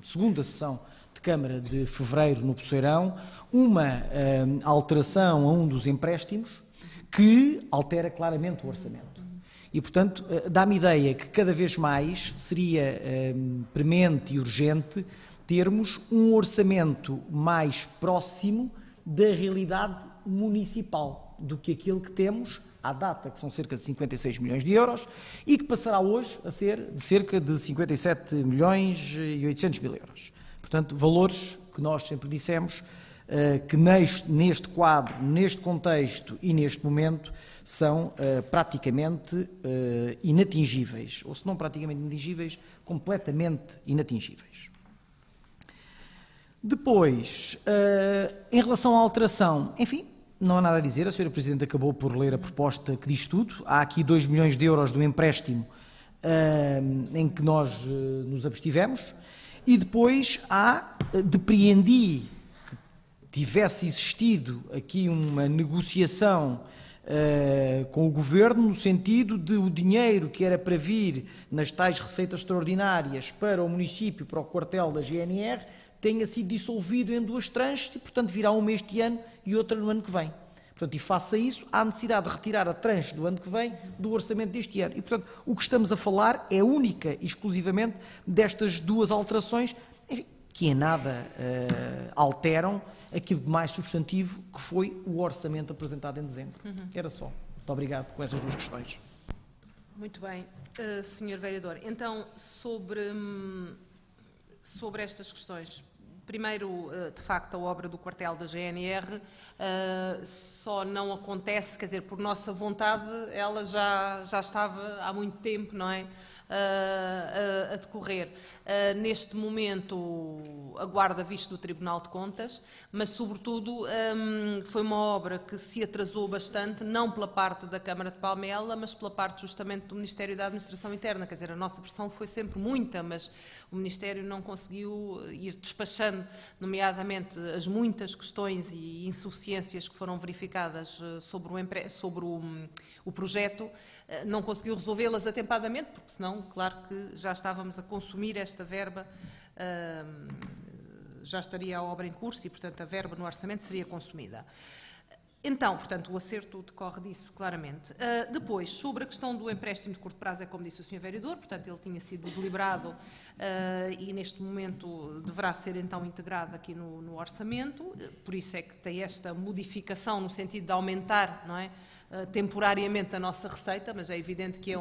segunda sessão de Câmara de Fevereiro, no Poceirão, uma alteração a um dos empréstimos que altera claramente o orçamento. E, portanto, dá-me ideia que cada vez mais seria premente e urgente termos um orçamento mais próximo da realidade municipal. do que aquele que temos à data, que são cerca de 56 milhões de euros, e que passará hoje a ser de cerca de 57 milhões e 800 mil euros. Portanto, valores que nós sempre dissemos que neste quadro, neste contexto e neste momento são praticamente inatingíveis, ou se não praticamente inatingíveis, completamente inatingíveis. Depois, em relação à alteração, enfim, não há nada a dizer, a Sra. Presidente acabou por ler a proposta que diz tudo. Há aqui 2 milhões de euros do empréstimo em que nós nos abstivemos, e depois depreendi que tivesse existido aqui uma negociação com o Governo, no sentido de o dinheiro que era para vir nas tais receitas extraordinárias para o município, para o quartel da GNR, tenha sido dissolvido em 2 tranches e, portanto, virá uma este ano e outra no ano que vem. Portanto, e face a isso, há necessidade de retirar a tranche do ano que vem do orçamento deste ano. E, portanto, o que estamos a falar é única e exclusivamente destas 2 alterações, enfim, que em nada alteram aquilo de mais substantivo que foi o orçamento apresentado em dezembro. Era só. Muito obrigado com essas 2 questões. Muito bem. Sr. Vereador, então, sobre estas questões, primeiro, de facto, a obra do quartel da GNR só não acontece, quer dizer, por nossa vontade, ela já estava há muito tempo, não é? A decorrer. Neste momento aguarda visto do Tribunal de Contas, mas sobretudo foi uma obra que se atrasou bastante, não pela parte da Câmara de Palmela, mas pela parte justamente do Ministério da Administração Interna, quer dizer, a nossa pressão foi sempre muita, mas o Ministério não conseguiu ir despachando, nomeadamente as muitas questões e insuficiências que foram verificadas sobre o projeto, não conseguiu resolvê-las atempadamente, porque senão, claro que já estávamos a consumir esta verba, já estaria a obra em curso e, portanto, a verba no orçamento seria consumida. Então, portanto, o acerto decorre disso, claramente. Depois, sobre a questão do empréstimo de curto prazo, é como disse o Sr. Vereador, portanto, ele tinha sido deliberado e, neste momento, deverá ser, então, integrado aqui no orçamento, por isso é que tem esta modificação no sentido de aumentar, não é, temporariamente a nossa receita, mas é evidente que é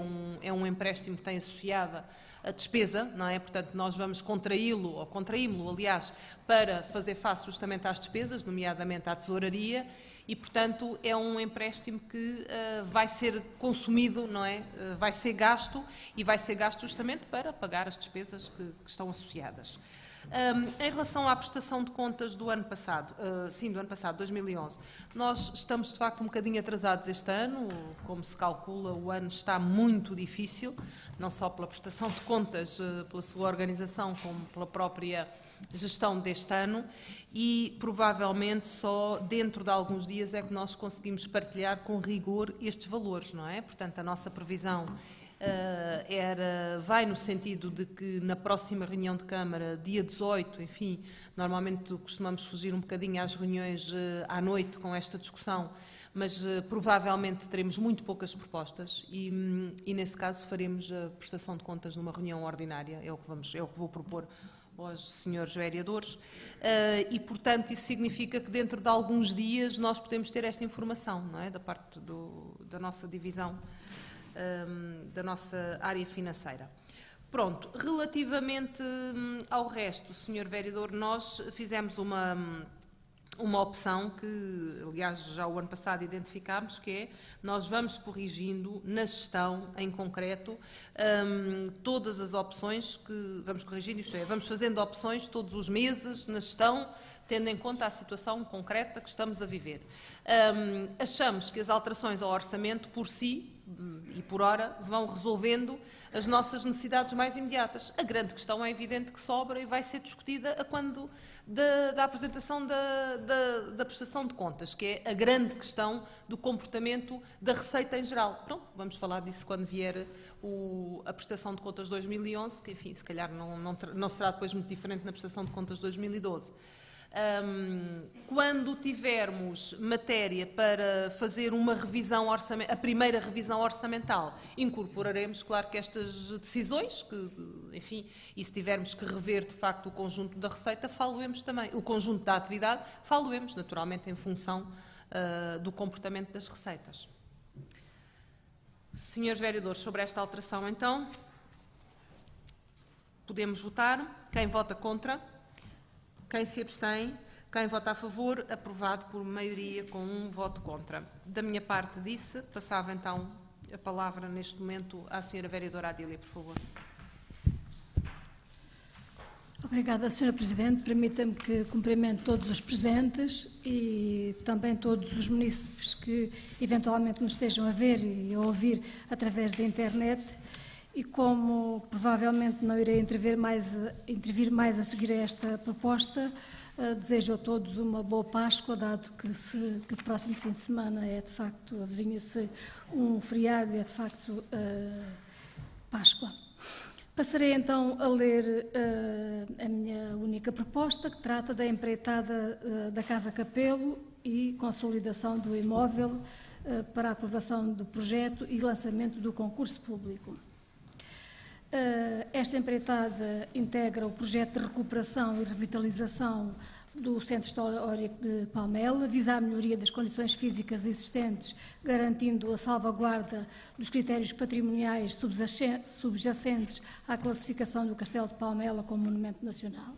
um empréstimo que tem associada a despesa, não é? Portanto, nós vamos contraí-lo, ou contraímos-lo, aliás, para fazer face justamente às despesas, nomeadamente à tesouraria, e, portanto, é um empréstimo que vai ser consumido, não é? Vai ser gasto, e vai ser gasto justamente para pagar as despesas que estão associadas. Em relação à prestação de contas do ano passado, do ano passado, 2011, nós estamos de facto um bocadinho atrasados este ano, como se calcula, o ano está muito difícil, não só pela prestação de contas, pela sua organização, como pela própria gestão deste ano, e provavelmente só dentro de alguns dias é que nós conseguimos partilhar com rigor estes valores, não é? Portanto, a nossa previsão vai no sentido de que na próxima reunião de Câmara, dia 18, enfim, normalmente costumamos fugir um bocadinho às reuniões à noite com esta discussão, mas provavelmente teremos muito poucas propostas e nesse caso faremos a prestação de contas numa reunião ordinária, é o que vou propor aos senhores vereadores e, portanto, isso significa que dentro de alguns dias nós podemos ter esta informação, não é? Da parte da nossa divisão, da nossa área financeira. Pronto, relativamente ao resto, senhor vereador, nós fizemos uma opção que, aliás, já o ano passado identificámos, que é, nós vamos corrigindo na gestão, em concreto, todas as opções que vamos corrigindo, isto é, vamos fazendo opções todos os meses na gestão, tendo em conta a situação concreta que estamos a viver. Achamos que as alterações ao orçamento, por si e por hora, vão resolvendo as nossas necessidades mais imediatas. A grande questão é evidente que sobra e vai ser discutida a quando da apresentação da prestação de contas, que é a grande questão do comportamento da receita em geral. Pronto, vamos falar disso quando vier a prestação de contas de 2011, que, enfim, se calhar não será depois muito diferente na prestação de contas de 2012. Quando tivermos matéria para fazer uma revisão a primeira revisão orçamental, incorporaremos, claro, que estas decisões, que, enfim, e se tivermos que rever de facto o conjunto da receita, falo-emos também, o conjunto da atividade, falo-emos naturalmente em função do comportamento das receitas. Senhores vereadores, sobre esta alteração, então, podemos votar. Quem vota contra? Quem se abstém? Quem vota a favor? Aprovado por maioria com um voto contra. Da minha parte disse, passava então a palavra neste momento à senhora vereadora Adília, por favor. Obrigada, Sra. Presidente. Permita-me que cumprimente todos os presentes e também todos os munícipes que eventualmente nos estejam a ver e a ouvir através da internet. E como provavelmente não irei intervir mais a seguir a esta proposta, desejo a todos uma boa Páscoa, dado que o próximo fim de semana é de facto, avizinha-se um feriado e é de facto Páscoa. Passarei então a ler a minha única proposta, que trata da empreitada da Casa Capelo e consolidação do imóvel para a aprovação do projeto e lançamento do concurso público. Esta empreitada integra o projeto de recuperação e revitalização do Centro Histórico de Palmela, visa a melhoria das condições físicas existentes, garantindo a salvaguarda dos critérios patrimoniais subjacentes à classificação do Castelo de Palmela como monumento nacional.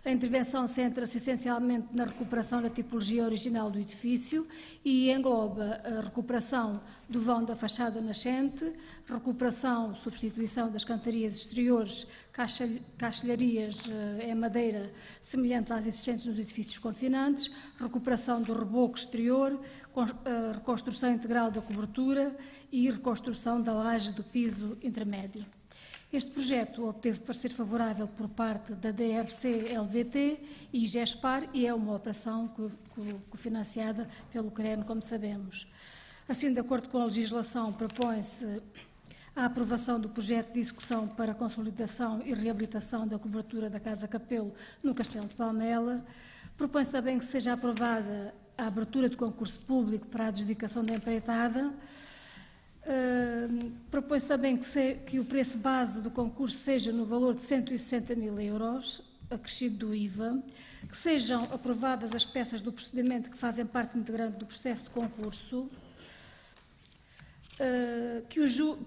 A intervenção centra-se essencialmente na recuperação da tipologia original do edifício e engloba a recuperação do vão da fachada nascente, recuperação, substituição das cantarias exteriores, caixilharias em madeira semelhantes às existentes nos edifícios confinantes, recuperação do reboco exterior, reconstrução integral da cobertura e reconstrução da laje do piso intermédio. Este projeto obteve parecer favorável por parte da DRC-LVT e GESPAR e é uma operação cofinanciada pelo CREN, como sabemos. Assim, de acordo com a legislação, propõe-se a aprovação do projeto de execução para a consolidação e reabilitação da cobertura da Casa Capelo no Castelo de Palmela. Propõe-se também que seja aprovada a abertura de concurso público para a adjudicação da empreitada. Propõe-se também que o preço base do concurso seja no valor de 160.000 euros, acrescido do IVA, que sejam aprovadas as peças do procedimento que fazem parte integrante do processo de concurso,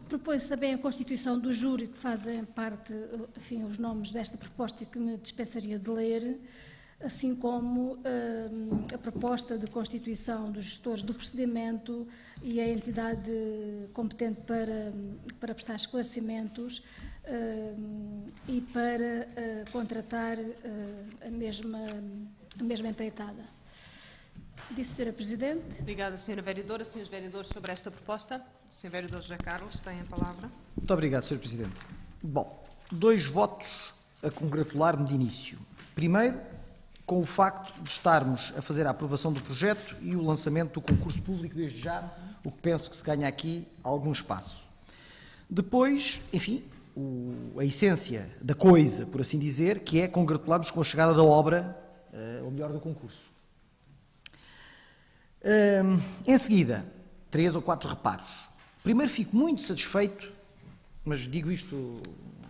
propõe-se também a constituição do júri, que fazem parte, enfim, os nomes desta proposta e que me dispensaria de ler, assim como a proposta de constituição dos gestores do procedimento e a entidade competente para prestar esclarecimentos e para contratar a mesma empreitada. Disse, Sra. Presidente. Obrigada, Sra. Vereadora. Senhores vereadores, sobre esta proposta, o Sr. Vereador José Carlos tem a palavra. Muito obrigado, Sr. Presidente. Bom, 2 votos a congratular-me de início. Primeiro, com o facto de estarmos a fazer a aprovação do projeto e o lançamento do concurso público desde já, o que penso que se ganha aqui algum espaço. Depois, enfim, a essência da coisa, por assim dizer, que é congratular-nos com a chegada da obra, ou melhor, do concurso. Em seguida, 3 ou 4 reparos. Primeiro, fico muito satisfeito, mas digo isto,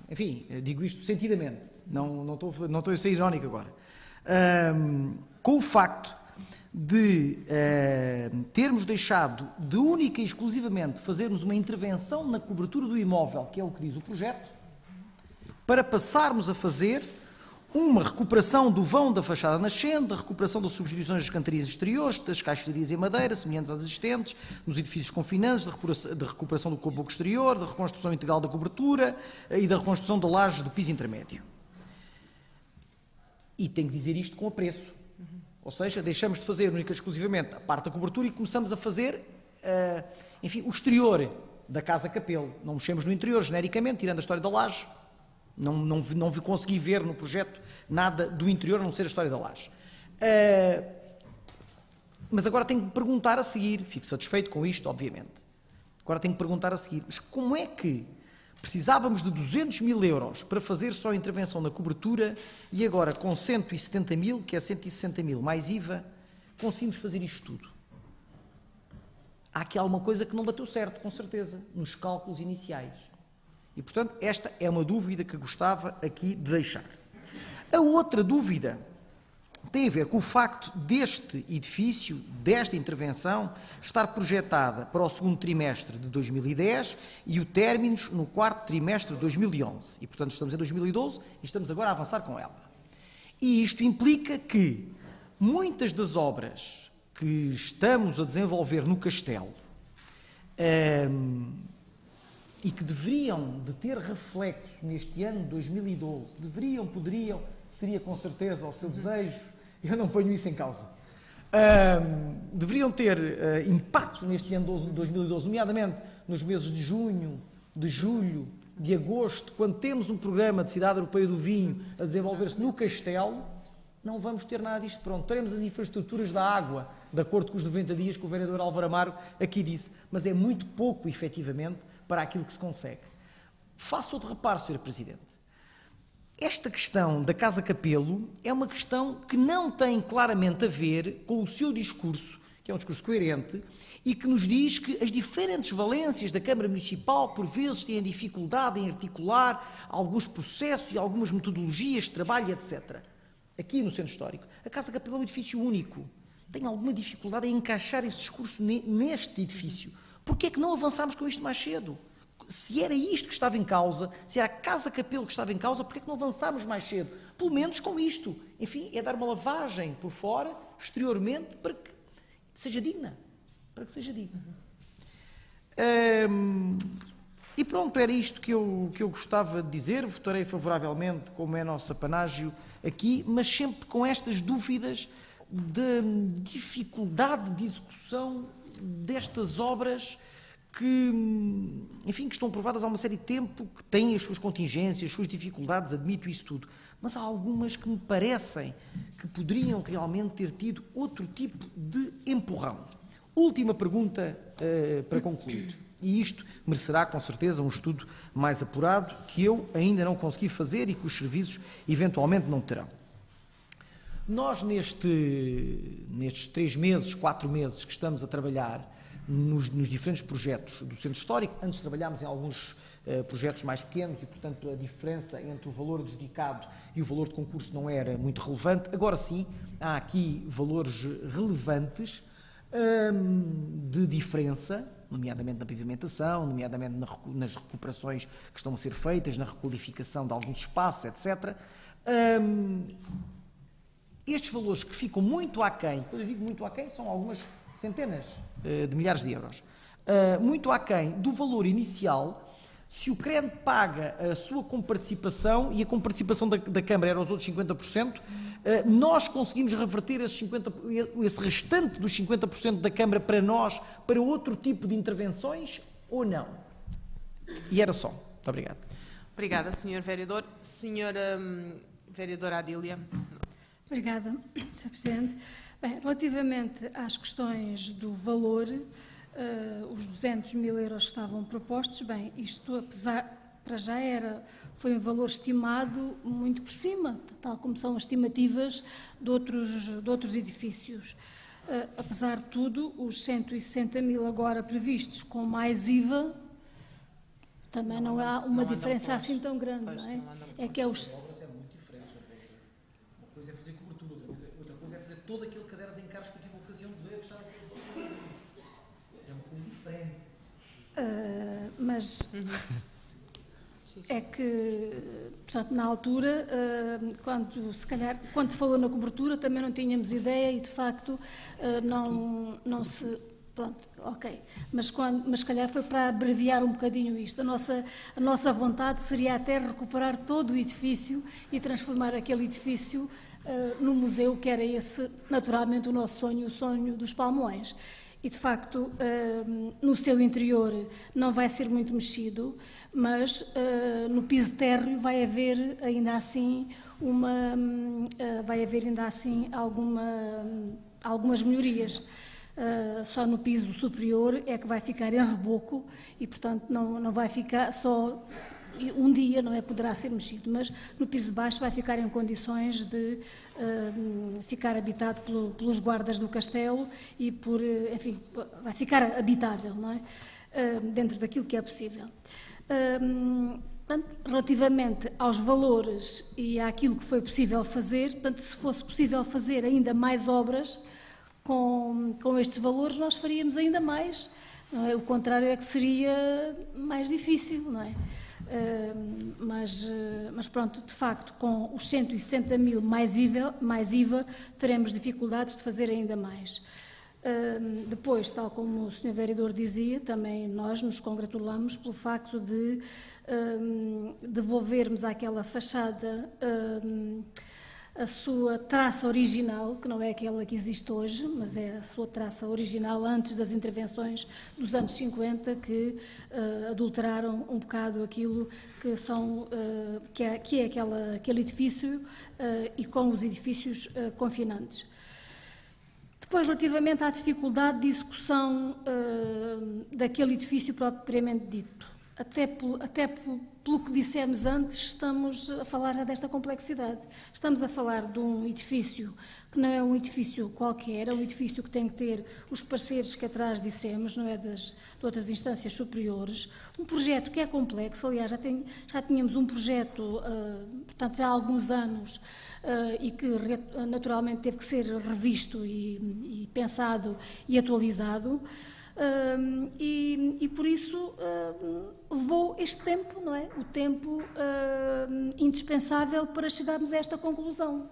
enfim, digo isto sentidamente, não estou a ser irónico agora. Com o facto de termos deixado de única e exclusivamente fazermos uma intervenção na cobertura do imóvel, que é o que diz o projeto, para passarmos a fazer uma recuperação do vão da fachada nascente, a recuperação das substituições das cantarias exteriores, das caixilharias em madeira, semelhantes às existentes, nos edifícios confinantes, da recuperação do reboco exterior, da reconstrução integral da cobertura e da reconstrução da laje do piso intermédio. E tenho que dizer isto com apreço. Ou seja, deixamos de fazer única e exclusivamente a parte da cobertura e começamos a fazer, enfim, o exterior da Casa Capelo. Não mexemos no interior, genericamente, tirando a história da laje. Não consegui ver no projeto nada do interior, a não ser a história da laje. Mas agora tenho que perguntar a seguir, fico satisfeito com isto, obviamente. Agora tenho que perguntar a seguir, mas como é que precisávamos de 200.000 euros para fazer só a intervenção na cobertura e agora com 170.000, que é 160.000 mais IVA, conseguimos fazer isto tudo? Há aqui alguma coisa que não bateu certo, com certeza, nos cálculos iniciais. E, portanto, esta é uma dúvida que gostava aqui de deixar. A outra dúvida tem a ver com o facto deste edifício, desta intervenção, estar projetada para o segundo trimestre de 2010 e o término no quarto trimestre de 2011. E, portanto, estamos em 2012 e estamos agora a avançar com ela. E isto implica que muitas das obras que estamos a desenvolver no Castelo e que deveriam de ter reflexo neste ano de 2012, poderiam, seria com certeza o seu desejo, eu não ponho isso em causa, deveriam ter impacto neste ano de 2012, nomeadamente nos meses de junho, de julho, de agosto, quando temos um programa de Cidade Europeia do Vinho a desenvolver-se no Castelo, não vamos ter nada disto pronto. Teremos as infraestruturas da água, de acordo com os 90 dias que o vereador Álvaro Amaro aqui disse, mas é muito pouco, efetivamente, para aquilo que se consegue. Faço outro reparo, Sr. Presidente. Esta questão da Casa Capelo é uma questão que não tem claramente a ver com o seu discurso, que é um discurso coerente, e que nos diz que as diferentes valências da Câmara Municipal, por vezes, têm dificuldade em articular alguns processos e algumas metodologias de trabalho, etc. Aqui no Centro Histórico, a Casa Capelo é um edifício único. Tem alguma dificuldade em encaixar esse discurso neste edifício. Porquê é que não avançámos com isto mais cedo? Se era isto que estava em causa, se era a Casa Capelo que estava em causa, porquê é que não avançámos mais cedo? Pelo menos com isto. Enfim, é dar uma lavagem por fora, exteriormente, para que seja digna. Para que seja digna. E pronto, era isto que eu gostava de dizer. Votarei favoravelmente, como é nosso apanágio aqui, mas sempre com estas dúvidas de dificuldade de execução destas obras que, enfim, que estão provadas há uma série de tempo, que têm as suas contingências, as suas dificuldades, admito isso tudo, mas há algumas que me parecem que poderiam realmente ter tido outro tipo de empurrão. Última pergunta para concluir, e isto merecerá com certeza um estudo mais apurado, que eu ainda não consegui fazer e que os serviços eventualmente não terão. Nós, nestes 3 meses, 4 meses que estamos a trabalhar nos diferentes projetos do Centro Histórico, antes trabalhámos em alguns projetos mais pequenos e, portanto, a diferença entre o valor adjudicado e o valor de concurso não era muito relevante. Agora sim, há aqui valores relevantes de diferença, nomeadamente na pavimentação, nomeadamente nas recuperações que estão a ser feitas, na requalificação de alguns espaços, etc. Estes valores que ficam muito aquém, quando eu digo muito aquém, são algumas centenas de milhares de euros, muito aquém do valor inicial. Se o CREN paga a sua comparticipação e a comparticipação da Câmara era os outros 50%, nós conseguimos reverter esse restante dos 50% da Câmara para nós, para outro tipo de intervenções ou não? E era só. Muito obrigado. Obrigada, Sr. Vereador. Sra. Vereadora Adília. Obrigada, Sr. Presidente. Bem, relativamente às questões do valor, os 200 mil euros que estavam propostos, bem, isto apesar, para já foi um valor estimado muito por cima, tal como são as estimativas de outros edifícios. Apesar de tudo, os 160 mil agora previstos com mais IVA, também não há uma diferença assim tão grande, não é? É que é os... Uma coisa é fazer cobertura, outra coisa é fazer todo aquele caderno de encargos que eu tive a ocasião de ler, que estava é um pouco diferente. Mas é que, portanto, na altura, quando se falou na cobertura, também não tínhamos ideia e, de facto, não se... Pronto, ok. Mas se calhar foi para abreviar um bocadinho isto. A nossa vontade seria até recuperar todo o edifício e transformar aquele edifício no museu, que era esse, naturalmente, o nosso sonho, o sonho dos Palmoões. E, de facto, no seu interior não vai ser muito mexido, mas no piso térreo vai haver ainda assim algumas melhorias. Só no piso superior é que vai ficar em reboco e, portanto, não vai ficar só um dia, não é? Poderá ser mexido, mas no piso de baixo vai ficar em condições de ficar habitado pelos guardas do castelo e enfim, vai ficar habitável, não é? Dentro daquilo que é possível. Portanto, relativamente aos valores e àquilo que foi possível fazer, portanto, se fosse possível fazer ainda mais obras com estes valores, nós faríamos ainda mais. Não é? O contrário é que seria mais difícil, não é? Mas pronto, de facto, com os 160 mil mais IVA, teremos dificuldades de fazer ainda mais. Depois, tal como o Sr. Vereador dizia, também nós nos congratulamos pelo facto de devolvermos àquela fachada a sua traça original, que não é aquela que existe hoje, mas é a sua traça original antes das intervenções dos anos 50, que adulteraram um bocado aquilo que é aquele edifício e com os edifícios confinantes. Depois, relativamente à dificuldade de execução daquele edifício propriamente dito, até pelo que dissemos antes, estamos a falar já desta complexidade. Estamos a falar de um edifício que não é um edifício qualquer, é um edifício que tem que ter os parceiros que atrás dissemos, não é de outras instâncias superiores. Um projeto que é complexo, aliás, já tínhamos um projeto, portanto, já há alguns anos, e que naturalmente teve que ser revisto e pensado e atualizado. E por isso levou este tempo, não é? O tempo indispensável para chegarmos a esta conclusão.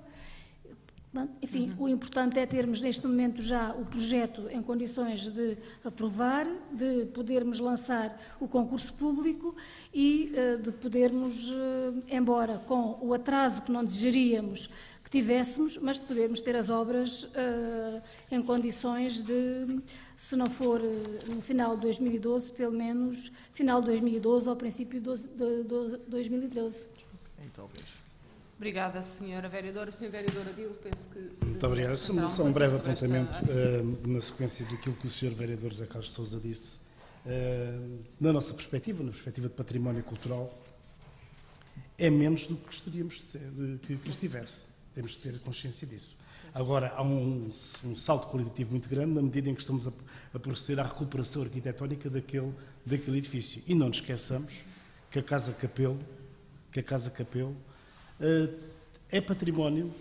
Enfim, o importante é termos neste momento já o projeto em condições de aprovar, de podermos lançar o concurso público e de podermos, embora com o atraso que não desejaríamos que tivéssemos, mas de podermos ter as obras em condições de, se não for no final de 2012, pelo menos final de 2012 ou princípio de 2013. Talvez. Obrigada, Sra. Vereadora. Sr. Vereador Adil, penso que... Muito obrigado. Só um breve apontamento na sequência daquilo que o Sr. Vereador José Carlos de Sousa disse. Na nossa perspectiva, na perspectiva de património cultural, é menos do que gostaríamos de que estivesse. Temos que ter consciência disso. Agora, há um salto qualitativo muito grande na medida em que estamos a proceder à recuperação arquitetónica daquele edifício. E não nos esqueçamos que a Casa Capelo é património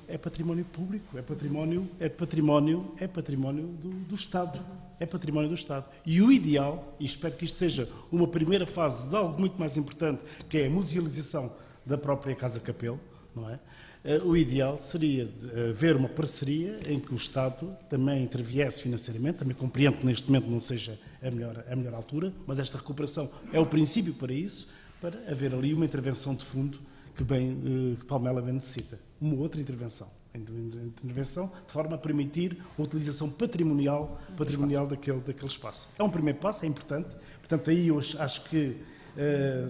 público, é património do Estado. É património do Estado. E o ideal, e espero que isto seja uma primeira fase de algo muito mais importante, que é a musealização da própria Casa Capelo, não é? O ideal seria haver uma parceria em que o Estado também interviesse financeiramente. Também compreendo que neste momento não seja a melhor altura, mas esta recuperação é o princípio para isso, para haver ali uma intervenção de fundo que Palmela bem necessita. Uma outra intervenção de forma a permitir a utilização patrimonial daquele espaço. É um primeiro passo, é importante. Portanto, aí eu acho que,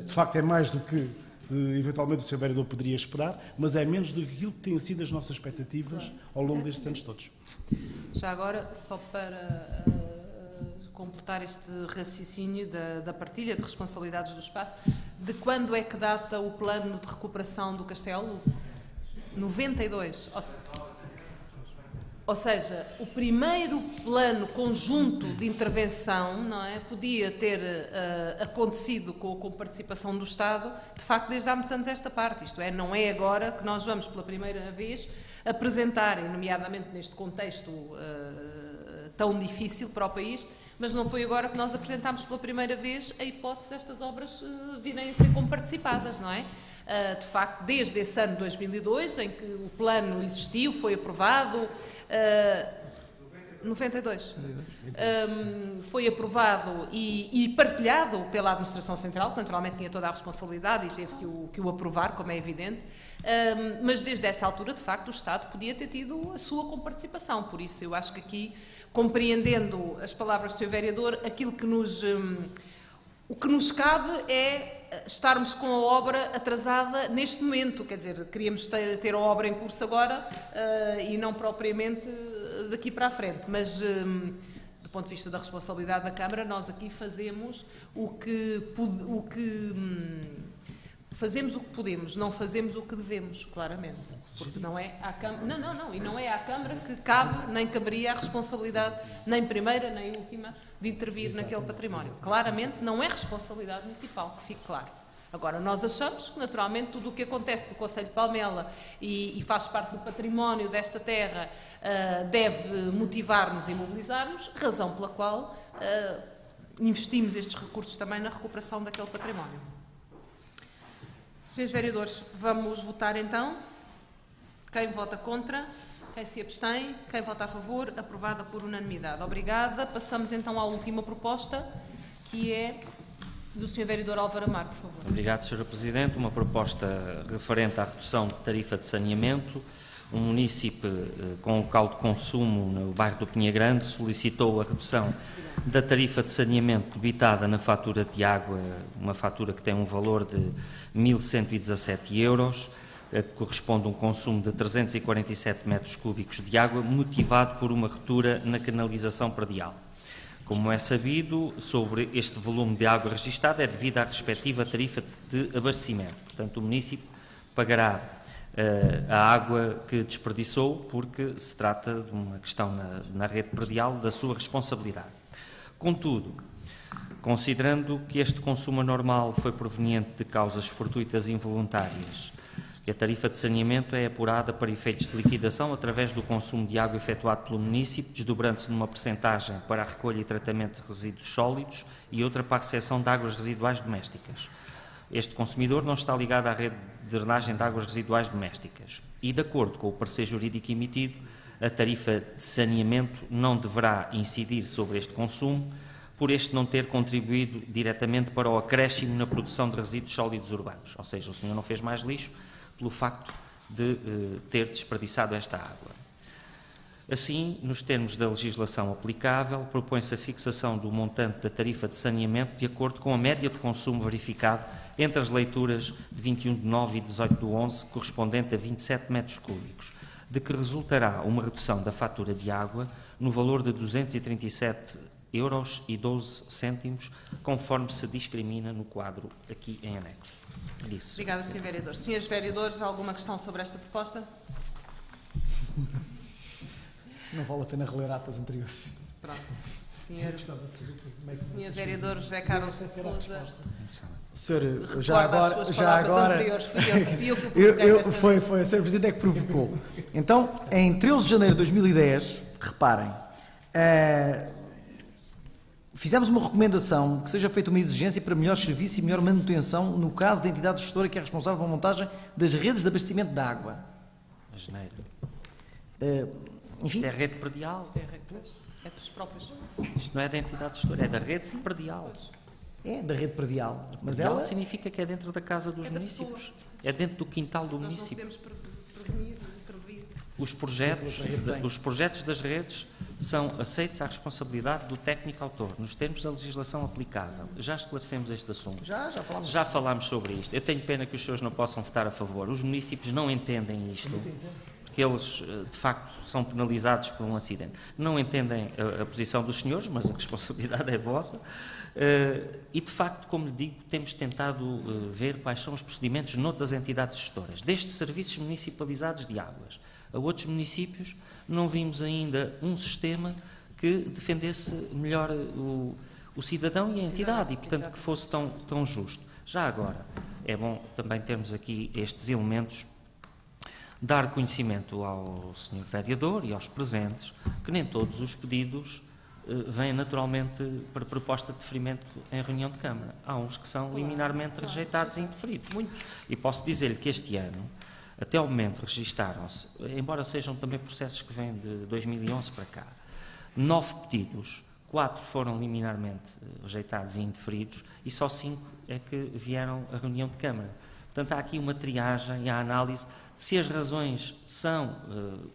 de facto, é mais do que eventualmente o Sr. Vereador poderia esperar, mas é menos do que aquilo que têm sido as nossas expectativas ao longo destes anos todos. Já agora, só para completar este raciocínio da partilha de responsabilidades do espaço, de quando é que data o plano de recuperação do Castelo? 92. Ou seja, o primeiro plano conjunto de intervenção, não é, podia ter acontecido com participação do Estado, de facto, desde há muitos anos esta parte. Isto é, não é agora que nós vamos pela primeira vez apresentar, nomeadamente neste contexto tão difícil para o país, mas não foi agora que nós apresentámos pela primeira vez a hipótese destas obras virem a ser comparticipadas, não é? De facto, desde esse ano de 2002, em que o plano existiu, foi aprovado, 92. Foi aprovado e partilhado pela Administração Central, que naturalmente tinha toda a responsabilidade e teve que o aprovar, como é evidente, mas desde essa altura, de facto, o Estado podia ter tido a sua comparticipação. Por isso, eu acho que aqui, compreendendo as palavras do Sr. Vereador, o que nos cabe é estarmos com a obra atrasada neste momento, quer dizer, queríamos ter a obra em curso agora e não propriamente daqui para a frente, mas do ponto de vista da responsabilidade da Câmara, nós aqui fazemos fazemos o que podemos, não fazemos o que devemos, claramente, porque não é à Câmara, e não é à Câmara que cabe, nem caberia a responsabilidade, nem primeira, nem última, de intervir naquele património. Claramente não é responsabilidade municipal, que fique claro. Agora, nós achamos que, naturalmente, tudo o que acontece no Concelho de Palmela e faz parte do património desta terra deve motivar-nos e mobilizar-nos, razão pela qual investimos estes recursos também na recuperação daquele património. Senhores vereadores, vamos votar então. Quem vota contra? Quem se abstém? Quem vota a favor? Aprovada por unanimidade. Obrigada. Passamos então à última proposta, que é do Sr. Vereador Álvaro Amar, por favor. Obrigado, Sra. Presidente. Uma proposta referente à redução de tarifa de saneamento. Um munícipe com local de consumo no bairro do Pinha Grande solicitou a redução da tarifa de saneamento debitada na fatura de água, uma fatura que tem um valor de 1.117 euros, que corresponde a um consumo de 347 metros cúbicos de água, motivado por uma ruptura na canalização predial. Como é sabido, sobre este volume de água registado é devido à respectiva tarifa de abastecimento. Portanto, o município pagará a água que desperdiçou, porque se trata de uma questão na rede predial da sua responsabilidade. Contudo, considerando que este consumo anormal foi proveniente de causas fortuitas e involuntárias, e a tarifa de saneamento é apurada para efeitos de liquidação através do consumo de água efetuado pelo município, desdobrando-se numa percentagem para a recolha e tratamento de resíduos sólidos e outra para a recepção de águas residuais domésticas. Este consumidor não está ligado à rede de drenagem de águas residuais domésticas e, de acordo com o parecer jurídico emitido, a tarifa de saneamento não deverá incidir sobre este consumo, por este não ter contribuído diretamente para o acréscimo na produção de resíduos sólidos urbanos. Ou seja, o senhor não fez mais lixo pelo facto de ter desperdiçado esta água. Assim, nos termos da legislação aplicável, propõe-se a fixação do montante da tarifa de saneamento de acordo com a média de consumo verificado entre as leituras de 21 de 9 e 18 de 11, correspondente a 27 metros cúbicos, de que resultará uma redução da fatura de água no valor de 237,12 €, conforme se discrimina no quadro aqui em anexo. Disse. Obrigada, Sr. Vereador. Senhores vereadores, alguma questão sobre esta proposta? Não vale a pena reler atas anteriores. Pronto. Senhor Vereador José Carlos de Sousa, Senhor, recorda as suas palavras anteriores. Fui eu que o provoquei desta vez. Foi a Sra. Presidente é que provocou. Então, em 13 de janeiro de 2010, reparem, fizemos uma recomendação que seja feita uma exigência para melhor serviço e melhor manutenção no caso da entidade gestora que é responsável pela montagem das redes de abastecimento de água. A janeiro. Enfim, Isto é rede predial. É dos próprios. Isto não é da entidade gestora, é da rede predial. é da rede predial. Mas Predial ela significa que é dentro da casa dos municípios. É dentro do quintal do Nós não município. podemos prevenir, intervir. Os projetos das redes são aceitos à responsabilidade do técnico autor, nos termos da legislação aplicável. Já esclarecemos este assunto. Já falámos sobre isto. Eu tenho pena que os senhores não possam votar a favor. Os municípios não entendem isto, porque eles, de facto, são penalizados por um acidente. Não entendem a posição dos senhores, mas a responsabilidade é vossa. E, de facto, como lhe digo, temos tentado ver quais são os procedimentos noutras entidades gestoras. Destes serviços municipalizados de águas a outros municípios, não vimos ainda um sistema que defendesse melhor o cidadão e a entidade e, portanto, que fosse tão justo. Já agora, é bom também termos aqui estes elementos, dar conhecimento ao Sr. Vereador e aos presentes que nem todos os pedidos vêm naturalmente para proposta de deferimento em reunião de Câmara. Há uns que são liminarmente rejeitados e indeferidos. E posso dizer-lhe que este ano, até ao momento, registaram-se, embora sejam também processos que vêm de 2011 para cá, 9 pedidos, 4 foram liminarmente rejeitados e indeferidos e só 5 é que vieram à reunião de Câmara. Portanto, há aqui uma triagem e a análise de se as razões são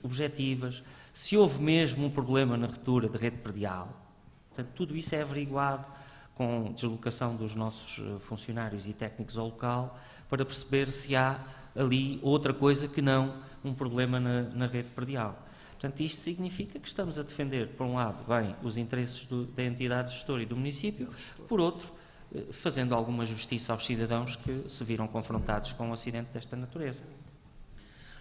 objetivas, se houve mesmo um problema na ruptura de rede predial. Portanto, tudo isso é averiguado com deslocação dos nossos funcionários e técnicos ao local para perceber se há ali outra coisa que não um problema na rede predial. Portanto, isto significa que estamos a defender, por um lado, bem, os interesses da entidade gestora e do município, por outro, fazendo alguma justiça aos cidadãos que se viram confrontados com um acidente desta natureza.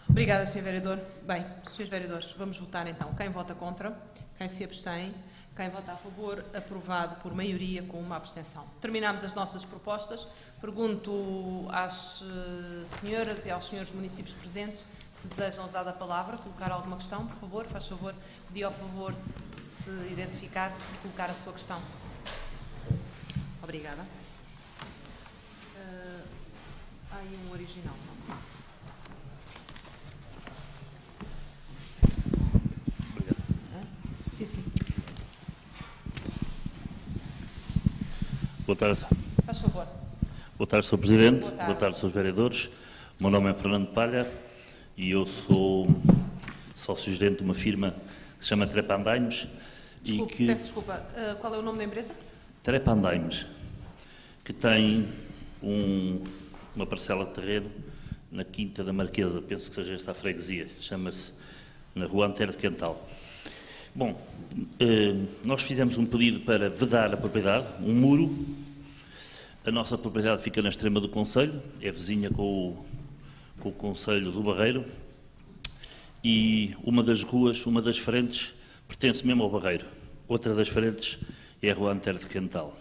Obrigada, Sr. Vereador. Bem, Srs. Vereadores, vamos votar então. Quem vota contra? Quem se abstém? Quem vota a favor, aprovado por maioria com uma abstenção. Terminamos as nossas propostas. Pergunto às senhoras e aos senhores municípios presentes se desejam usar a palavra, colocar alguma questão, por favor, faz favor, pedir ao favor se identificar e colocar a sua questão. Obrigada. Há aí um original. Obrigado. Sim, sim. Boa tarde. Faz favor. Boa tarde, Sr. Presidente. Boa tarde, Srs. Vereadores. O meu nome é Fernando Palha e eu sou sócio-gerente de uma firma que se chama Trepandaimes. Peço desculpa. Qual é o nome da empresa? Trepandaimes, que tem uma parcela de terreno na Quinta da Marquesa, penso que seja esta a freguesia, chama-se na Rua Antero de Quental. Bom, nós fizemos um pedido para vedar a propriedade, um muro. A nossa propriedade fica na extrema do concelho, é vizinha com o concelho do Barreiro, e uma das ruas, uma das frentes, pertence mesmo ao Barreiro. Outra das frentes é a Rua Antero de Quental.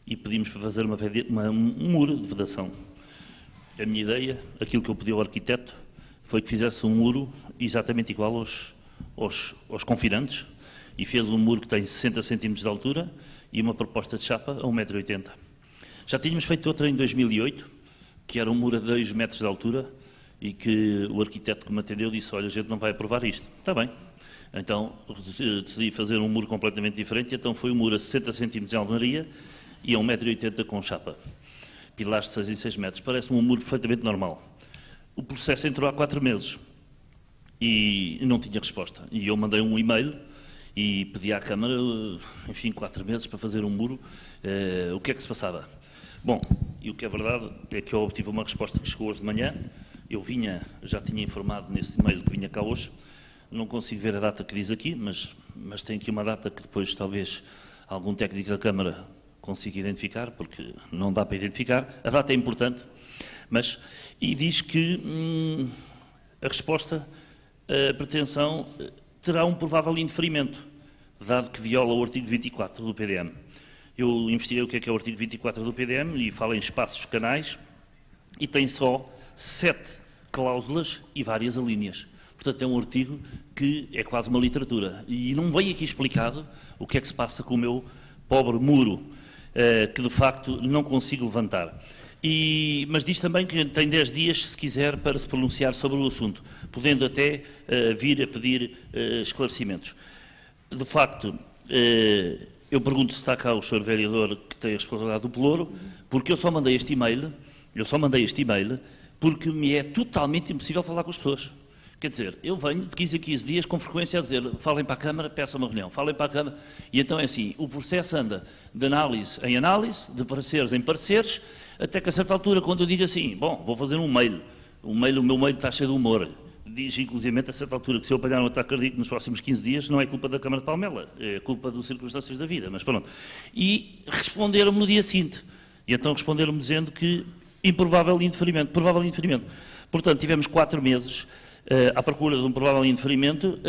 E pedimos para fazer um muro de vedação. A minha ideia, aquilo que eu pedi ao arquiteto, foi que fizesse um muro exatamente igual aos confinantes, e fez um muro que tem 60 cm de altura e uma proposta de chapa a 1,80 m. Já tínhamos feito outra em 2008, que era um muro a 2 metros de altura, e que o arquiteto que me atendeu disse: olha, a gente não vai aprovar isto. Está bem. Então decidi fazer um muro completamente diferente, e então foi um muro a 60 cm de alvenaria e a 1,80 m com chapa. Pilares de 6 em 6 metros. Parece-me um muro perfeitamente normal. O processo entrou há 4 meses e não tinha resposta. E eu mandei um e-mail e pedi à Câmara, enfim, 4 meses para fazer um muro. O que é que se passava? Bom, e o que é verdade é que eu obtive uma resposta que chegou hoje de manhã. Eu já tinha informado nesse e-mail que vinha cá hoje. Não consigo ver a data que diz aqui, mas tem aqui uma data que depois talvez algum técnico da Câmara consiga identificar, porque não dá para identificar. A data é importante, e diz que a resposta, a pretensão, terá um provável indeferimento, dado que viola o artigo 24 do PDM. Eu investiguei o que é o artigo 24 do PDM e fala em espaços canais e tem só 7 cláusulas e várias alíneas. Portanto, é um artigo que é quase uma literatura. E não vem aqui explicado o que é que se passa com o meu pobre muro, que de facto não consigo levantar. Mas diz também que tem 10 dias, se quiser, para se pronunciar sobre o assunto, podendo até vir a pedir esclarecimentos. De facto, eu pergunto se está cá o Sr. Vereador que tem a responsabilidade do Pelouro, porque eu só mandei este e-mail porque me é totalmente impossível falar com as pessoas. Quer dizer, eu venho de 15 a 15 dias com frequência a dizer: falem para a Câmara, peçam uma reunião, falem para a Câmara, e então é assim, o processo anda de análise em análise, de pareceres em pareceres, até que a certa altura, quando eu digo assim, bom, vou fazer um mail, o meu mail está cheio de humor, diz inclusive a certa altura que se eu apanhar um ataque cardíaco nos próximos 15 dias, não é culpa da Câmara de Palmela, é culpa das circunstâncias da vida, mas pronto. E responderam-me no dia seguinte, e então responderam-me dizendo que improvável indeferimento, provável indeferimento. Portanto, tivemos 4 meses à procura de um provável indeferimento,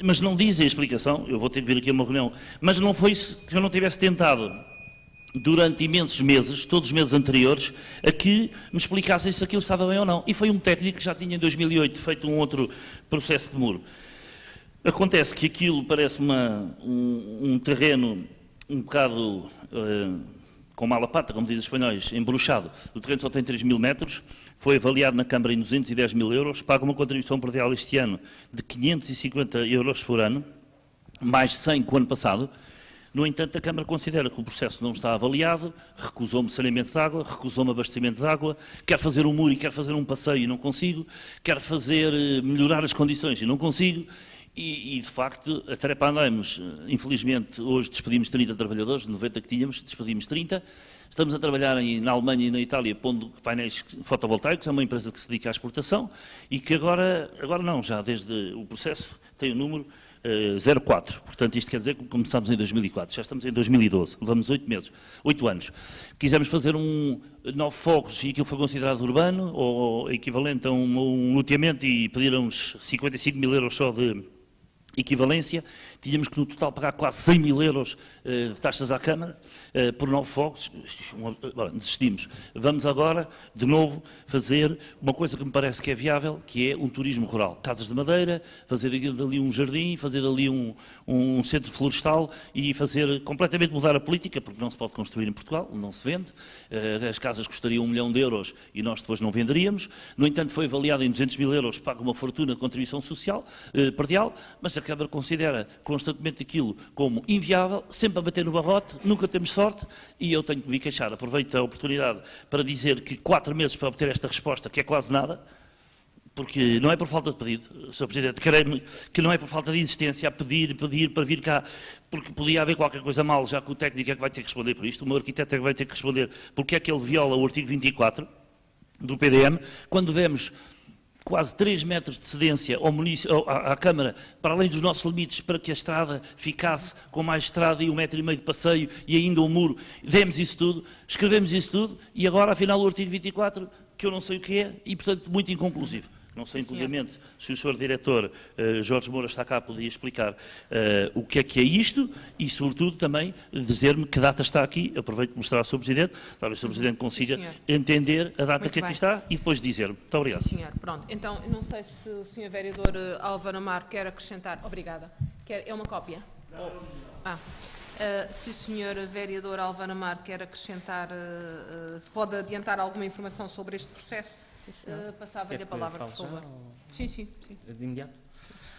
mas não dizem a explicação, eu vou ter de vir aqui a uma reunião, mas não foi que eu não tivesse tentado durante imensos meses, todos os meses anteriores, a que me explicassem se aquilo estava bem ou não. E foi um técnico que já tinha em 2008 feito um outro processo de muro. Acontece que aquilo parece um terreno um bocado com mala pata, como dizem os espanhóis, embruxado. O terreno só tem 3.000 metros, foi avaliado na Câmara em 210 mil euros, paga uma contribuição predial este ano de 550 euros por ano, mais 100 que o ano passado. No entanto, a Câmara considera que o processo não está avaliado, recusou-me saneamento de água, recusou-me abastecimento de água, quer fazer um muro e quer fazer um passeio e não consigo, quer melhorar as condições e não consigo. E de facto, a Trepandaimes, infelizmente, hoje despedimos 30 trabalhadores, de 90 que tínhamos, despedimos 30. Estamos a trabalhar na Alemanha e na Itália pondo painéis fotovoltaicos, é uma empresa que se dedica à exportação e que agora não, já desde o processo tem o número 04. Portanto, isto quer dizer que começámos em 2004, já estamos em 2012, levamos 8 anos. Quisemos fazer 9 fogos e aquilo foi considerado urbano, ou equivalente a um loteamento, e pediram-nos 55 mil euros só equivalência, tínhamos que no total pagar quase 100 mil euros de taxas à Câmara por 9 fogos. Desistimos. Vamos agora, de novo, fazer uma coisa que me parece que é viável, que é um turismo rural. Casas de madeira, fazer ali um jardim, fazer ali um centro florestal e fazer completamente mudar a política, porque não se pode construir em Portugal, não se vende. As casas custariam 1 milhão de euros e nós depois não venderíamos. No entanto, foi avaliado em 200 mil euros, paga uma fortuna de contribuição social, perdial, mas a Câmara considera constantemente aquilo como inviável, sempre a bater no barrote, nunca temos sorte, e eu tenho que me queixar. Aproveito a oportunidade para dizer que 4 meses para obter esta resposta, que é quase nada, porque não é por falta de pedido, Sr. Presidente, creio-me que não é por falta de insistência a pedir para vir cá, porque podia haver qualquer coisa mal, já que o técnico é que vai ter que responder por isto, o meu arquiteto é que vai ter que responder porque é que ele viola o artigo 24 do PDM, quando demos quase 3 metros de cedência à Câmara, para além dos nossos limites, para que a estrada ficasse com mais estrada e 1,5 metro de passeio e ainda um muro. Demos isso tudo, escrevemos isso tudo e agora, afinal, o artigo 24, que eu não sei o que é, e, portanto, muito inconclusivo. Não sei, inclusivamente, se o Sr. Diretor Jorge Moura está cá, podia explicar o que é isto e, sobretudo, também dizer-me que data está aqui. Aproveito de mostrar ao Sr. Presidente, talvez o Sr. Presidente consiga entender a data que aqui está e depois dizer-me. Muito obrigado. Sim, senhor. Pronto. Então, não sei se o Sr. Vereador Álvaro Amar quer acrescentar. Obrigada. É uma cópia? Se o Sr. Vereador Álvaro Amar quer acrescentar, pode adiantar alguma informação sobre este processo? Passava-lhe a palavra, por favor. Sim. De imediato?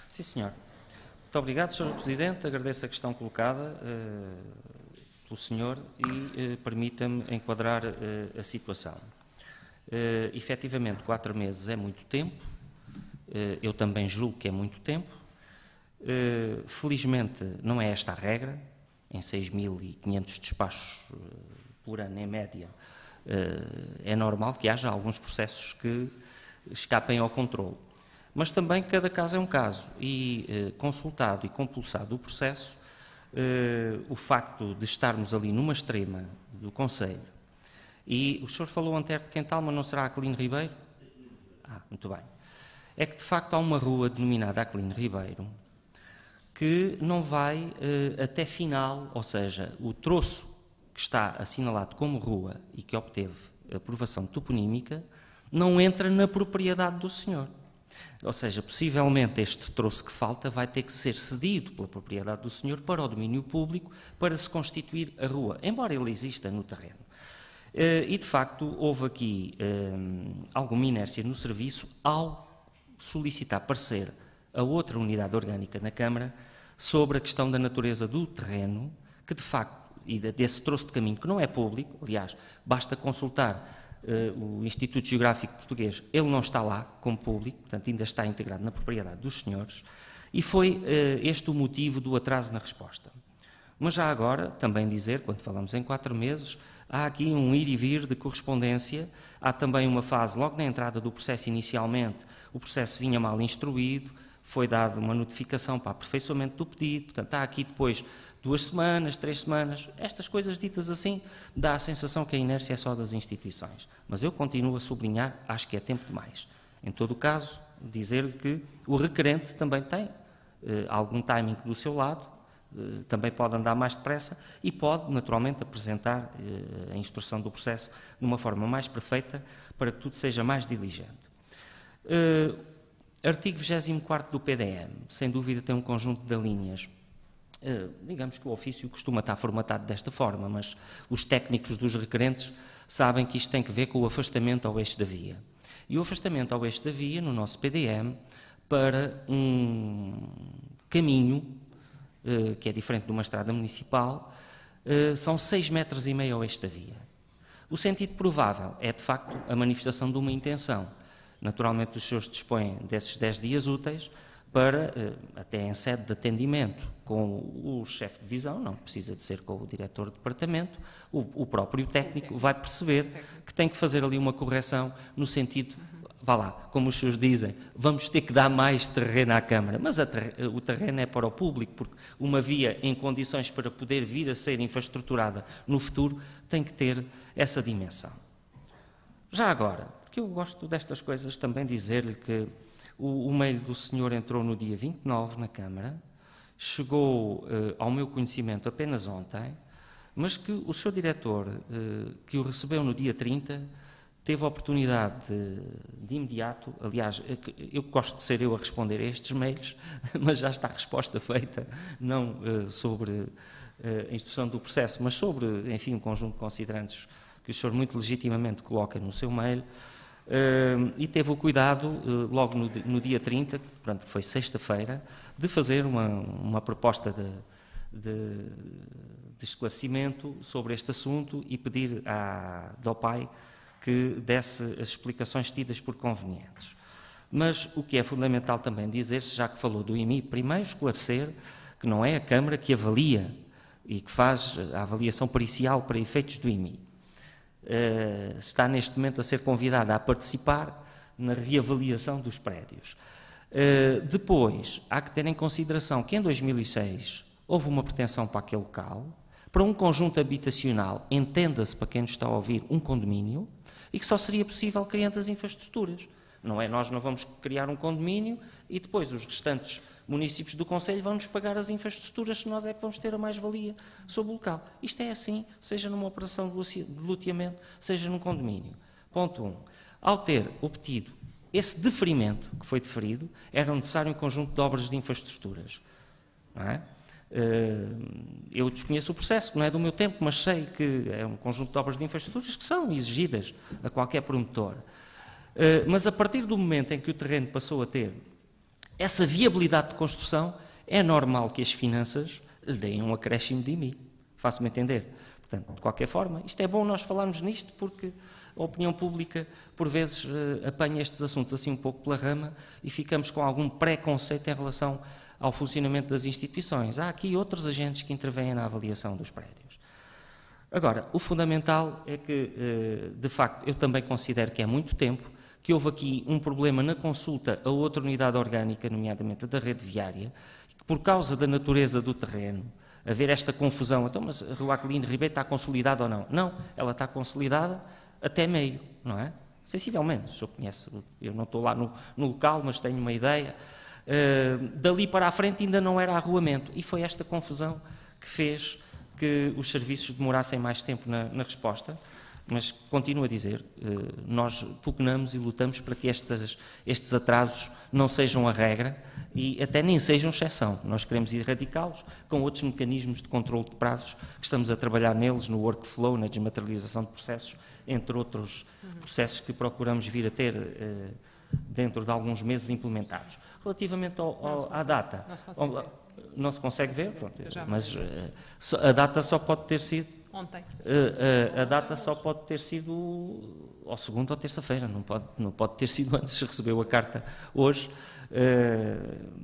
Sim, senhor. Muito obrigado, Sr. Presidente. Agradeço a questão colocada pelo senhor e permita-me enquadrar a situação. Efetivamente, 4 meses é muito tempo. Eu também julgo que é muito tempo. Felizmente, não é esta a regra. Em 6.500 despachos por ano, em média, é normal que haja alguns processos que escapem ao controle. Mas também cada caso é um caso e, consultado e compulsado o processo, o facto de estarmos ali numa extrema do Conselho, e o senhor falou Antero de Quental, mas não será Aquilino Ribeiro? Muito bem. É que, de facto, há uma rua denominada Aquilino Ribeiro que não vai até final, ou seja, o troço que está assinalado como rua e que obteve aprovação toponímica, não entra na propriedade do senhor. Ou seja, possivelmente este troço que falta vai ter que ser cedido pela propriedade do senhor para o domínio público para se constituir a rua, embora ele exista no terreno. E, de facto, houve aqui alguma inércia no serviço ao solicitar parecer a outra unidade orgânica na Câmara sobre a questão da natureza do terreno, que, de facto, e desse troço de caminho que não é público, aliás, basta consultar o Instituto Geográfico Português, ele não está lá como público, portanto ainda está integrado na propriedade dos senhores, e foi este o motivo do atraso na resposta. Mas já agora, também dizer, quando falamos em 4 meses, há aqui um ir e vir de correspondência, há também uma fase, logo na entrada do processo inicialmente, o processo vinha mal instruído, foi dada uma notificação para aperfeiçoamento do pedido, portanto há aqui depois 2 semanas, 3 semanas, estas coisas ditas assim, dá a sensação que a inércia é só das instituições. Mas eu continuo a sublinhar, acho que é tempo demais. Em todo o caso, dizer-lhe que o requerente também tem algum timing do seu lado, também pode andar mais depressa e pode, naturalmente, apresentar a instrução do processo de uma forma mais perfeita para que tudo seja mais diligente. Artigo 24º do PDM, sem dúvida tem um conjunto de linhas. Digamos que o ofício costuma estar formatado desta forma, mas os técnicos dos requerentes sabem que isto tem que ver com o afastamento ao eixo da via. E o afastamento ao eixo da via, no nosso PDM, para um caminho, que é diferente de uma estrada municipal, são 6,5 metros ao eixo da via. O sentido provável é, de facto, a manifestação de uma intenção. Naturalmente, os senhores dispõem desses 10 dias úteis para, até em sede de atendimento com o chefe de divisão, não precisa de ser com o diretor de departamento, o próprio técnico vai perceber que tem que fazer ali uma correção no sentido, vá lá, como os senhores dizem, vamos ter que dar mais terreno à Câmara, mas o terreno é para o público, porque uma via em condições para poder vir a ser infraestruturada no futuro tem que ter essa dimensão. Já agora, porque eu gosto destas coisas, também dizer-lhe que O mail do senhor entrou no dia 29 na Câmara, chegou ao meu conhecimento apenas ontem, mas que o seu diretor, que o recebeu no dia 30, teve a oportunidade de imediato, aliás, eu gosto de ser eu a responder a estes mails, mas já está a resposta feita, não sobre a instrução do processo, mas sobre, enfim, um conjunto de considerantes que o senhor muito legitimamente coloca no seu mail, e teve o cuidado, logo no dia 30, portanto, foi sexta-feira, de fazer uma proposta de esclarecimento sobre este assunto e pedir à DOPAI que desse as explicações tidas por convenientes. Mas o que é fundamental também dizer-se, já que falou do IMI, primeiro esclarecer que não é a Câmara que avalia e que faz a avaliação pericial para efeitos do IMI. Está neste momento a ser convidada a participar na reavaliação dos prédios. Depois, há que ter em consideração que em 2006 houve uma pretensão para aquele local, para um conjunto habitacional, entenda-se para quem nos está a ouvir, um condomínio, e que só seria possível criando as infraestruturas. Não é nós não vamos criar um condomínio e depois os restantes municípios do Conselho vão-nos pagar as infraestruturas se nós é que vamos ter a mais-valia sobre o local. Isto é assim, seja numa operação de loteamento, seja num condomínio. Ponto 1. Ao ter obtido esse deferimento que foi deferido, era necessário um conjunto de obras de infraestruturas. Não é? Eu desconheço o processo, que não é do meu tempo, mas sei que é um conjunto de obras de infraestruturas que são exigidas a qualquer promotor. Mas a partir do momento em que o terreno passou a ter essa viabilidade de construção, é normal que as finanças lhe deem um acréscimo de IMI. Faço-me entender. Portanto, de qualquer forma, isto é bom nós falarmos nisto porque a opinião pública, por vezes, apanha estes assuntos assim um pouco pela rama e ficamos com algum preconceito em relação ao funcionamento das instituições. Há aqui outros agentes que intervêm na avaliação dos prédios. Agora, o fundamental é que, de facto, eu também considero que é muito tempo, que houve aqui um problema na consulta a outra unidade orgânica, nomeadamente da rede viária, que por causa da natureza do terreno, haver esta confusão, então, mas a Rua Aquilino Ribeiro está consolidada ou não? Não, ela está consolidada até meio, não é? Sensivelmente, o senhor conhece, eu não estou lá no local, mas tenho uma ideia. Dali para a frente ainda não era arruamento, e foi esta confusão que fez que os serviços demorassem mais tempo na resposta, mas continuo a dizer, nós pugnamos e lutamos para que estes atrasos não sejam a regra e até nem sejam exceção. Nós queremos erradicá-los com outros mecanismos de controle de prazos que estamos a trabalhar neles, no workflow, na desmaterialização de processos, entre outros processos que procuramos vir a ter dentro de alguns meses implementados. Relativamente à data, não se consegue ver, pronto, mas a data só pode ter sido ontem. A data só pode ter sido ou segunda ou terça-feira, não pode ter sido antes, se recebeu a carta hoje,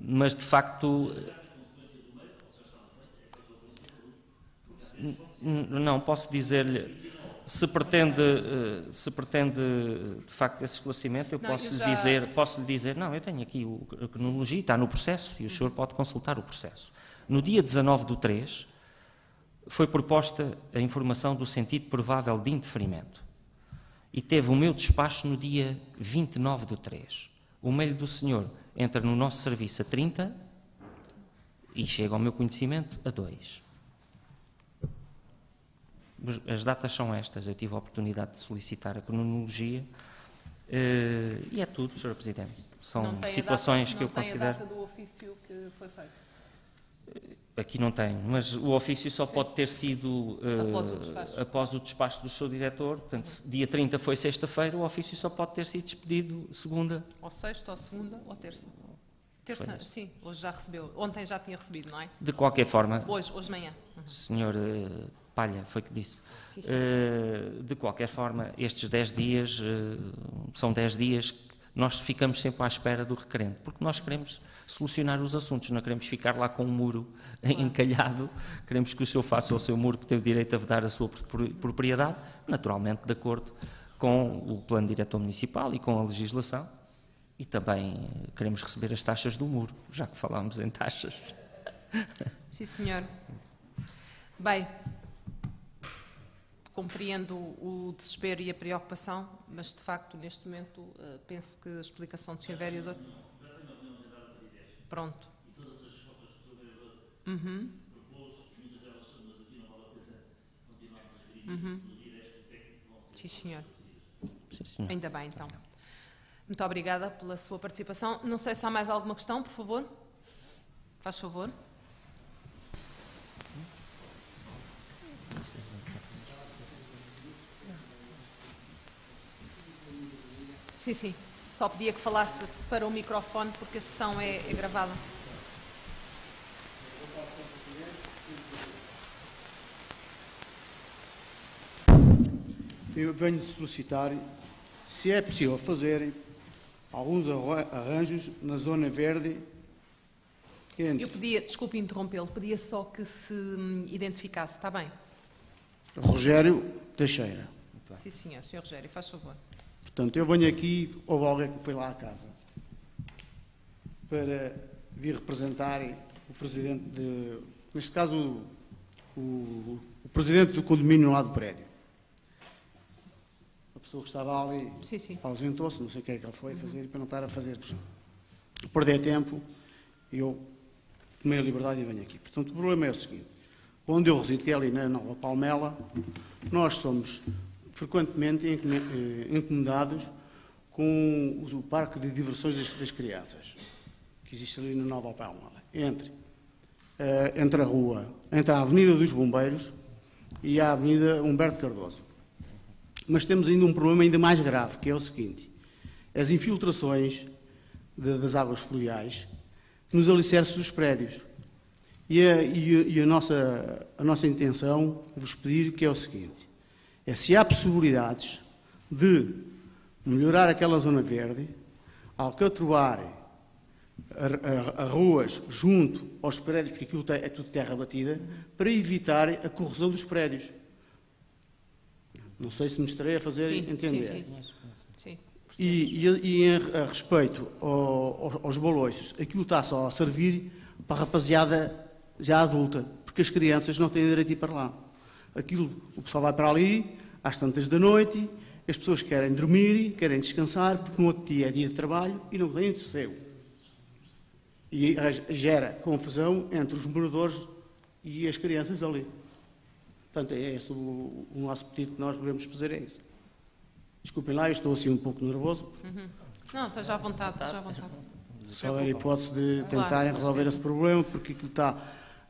mas de facto não posso dizer-lhe. Se pretende de facto esse esclarecimento, eu posso lhe dizer, não, eu tenho aqui a cronologia, está no processo e o senhor pode consultar o processo. No dia 19/3 foi proposta a informação do sentido provável de indeferimento e teve o meu despacho no dia 29/3. O mail do senhor entra no nosso serviço a 30 e chega ao meu conhecimento a 2. As datas são estas, eu tive a oportunidade de solicitar a cronologia e é tudo, Sr. Presidente. São situações que eu considero... Não tem a data do ofício que foi feito? Aqui não tem, mas o ofício só pode ter sido após o despacho do seu diretor, portanto, dia 30 foi sexta-feira, o ofício só pode ter sido expedido segunda. Ou sexta, ou segunda, ou terça. Terça, sim, hoje já recebeu. Ontem já tinha recebido, não é? De qualquer forma... Hoje de manhã. Senhor Palha, foi que disse. De qualquer forma, estes 10 dias são 10 dias que nós ficamos sempre à espera do requerente, porque nós queremos solucionar os assuntos, não queremos ficar lá com um muro encalhado, queremos que o senhor faça o seu muro, que tem o direito a vedar a sua propriedade, naturalmente de acordo com o plano diretor municipal e com a legislação, e também queremos receber as taxas do muro, já que falámos em taxas. Sim, senhor. Bem, compreendo o desespero e a preocupação, mas de facto neste momento penso que a explicação do Sr. Vereador... Pronto. Sim, senhor. Sim, senhor. Ainda bem, então. Muito obrigada pela sua participação. Não sei se há mais alguma questão, por favor. Faz favor. Sim, sim. Só pedia que falasse para o microfone, porque a sessão é gravada. Eu venho solicitar se é possível fazer alguns arranjos na zona verde. Eu pedia, desculpe interrompê-lo, pedia só que se identificasse, está bem? Rogério Teixeira. Sim, senhor. Senhor Rogério, faz favor. Portanto, eu venho aqui, houve alguém que foi lá à casa para vir representar o presidente neste caso, o presidente do condomínio lá do prédio. A pessoa que estava ali ausentou-se, não sei o que é que ele foi fazer, para não estar a fazer-vos perder tempo, eu tomei a liberdade e venho aqui. Portanto, o problema é o seguinte: onde eu resido, que é ali na Nova Palmela, nós somos frequentemente incomodados com o parque de diversões das crianças, que existe ali na Nova Palmela, entre a Avenida dos Bombeiros e a Avenida Humberto Cardoso. Mas temos ainda um problema ainda mais grave, que é o seguinte: as infiltrações das águas fluviais nos alicerces dos prédios. E a nossa intenção, vos pedir, que é o seguinte: é se há possibilidades de melhorar aquela zona verde, alcatroar a ruas junto aos prédios, porque aquilo é tudo terra batida, para evitar a corrosão dos prédios. Não sei se me estarei a fazer entender. Sim. E a respeito aos baloiços, aquilo está só a servir para a rapaziada já adulta, porque as crianças não têm direito a ir para lá. O pessoal vai para ali, às tantas da noite, as pessoas querem dormir, querem descansar, porque no outro dia é dia de trabalho e não têm sossego. E gera confusão entre os moradores e as crianças ali. Portanto, é esse o nosso pedido que nós devemos fazer, é isso. Desculpem lá, eu estou assim um pouco nervoso. Não, esteja à vontade, Só a hipótese de tentarem resolver esse problema, porque aquilo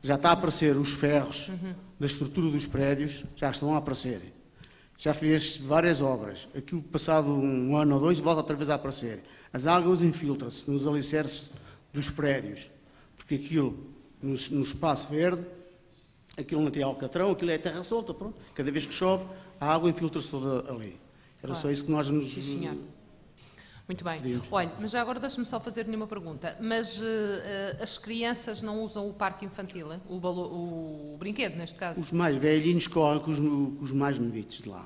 já está a aparecer, os ferros da estrutura dos prédios já estão a aparecer. Já fez várias obras. Aquilo, passado um ano ou dois, volta outra vez a aparecer. As águas infiltram-se nos alicerces dos prédios, porque aquilo, no espaço verde, aquilo não tem alcatrão, aquilo é terra solta, pronto. Cada vez que chove, a água infiltra-se toda ali. Era só isso que nós nos... Sim, senhor. Muito bem. Olha, mas já agora deixe-me só fazer-lhe uma pergunta. Mas as crianças não usam o parque infantil, o brinquedo, neste caso? Os mais velhinhos correm com os mais novitos de lá.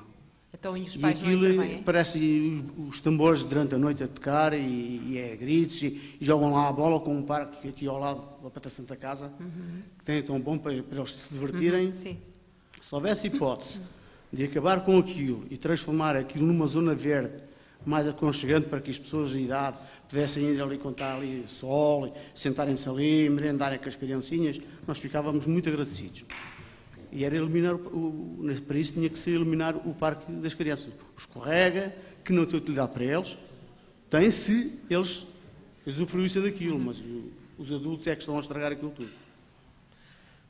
Então, e os pais e não intervêm? Parece os tambores durante a noite a tocar e é gritos e jogam lá a bola com um parque aqui ao lado da Pata Santa Casa, que tem tão bom para eles se divertirem. Sim. Se houvesse hipótese de acabar com aquilo e transformar aquilo numa zona verde mais aconchegante para que as pessoas de idade pudessem ir ali contar ali sol, sentarem-se ali, merendarem com as criancinhas, nós ficávamos muito agradecidos. E era eliminar, para isso tinha que ser eliminar o parque das crianças. O escorrega, que não tem utilidade para eles, tem se eles usufruíssem daquilo, mas os adultos é que estão a estragar aquilo tudo.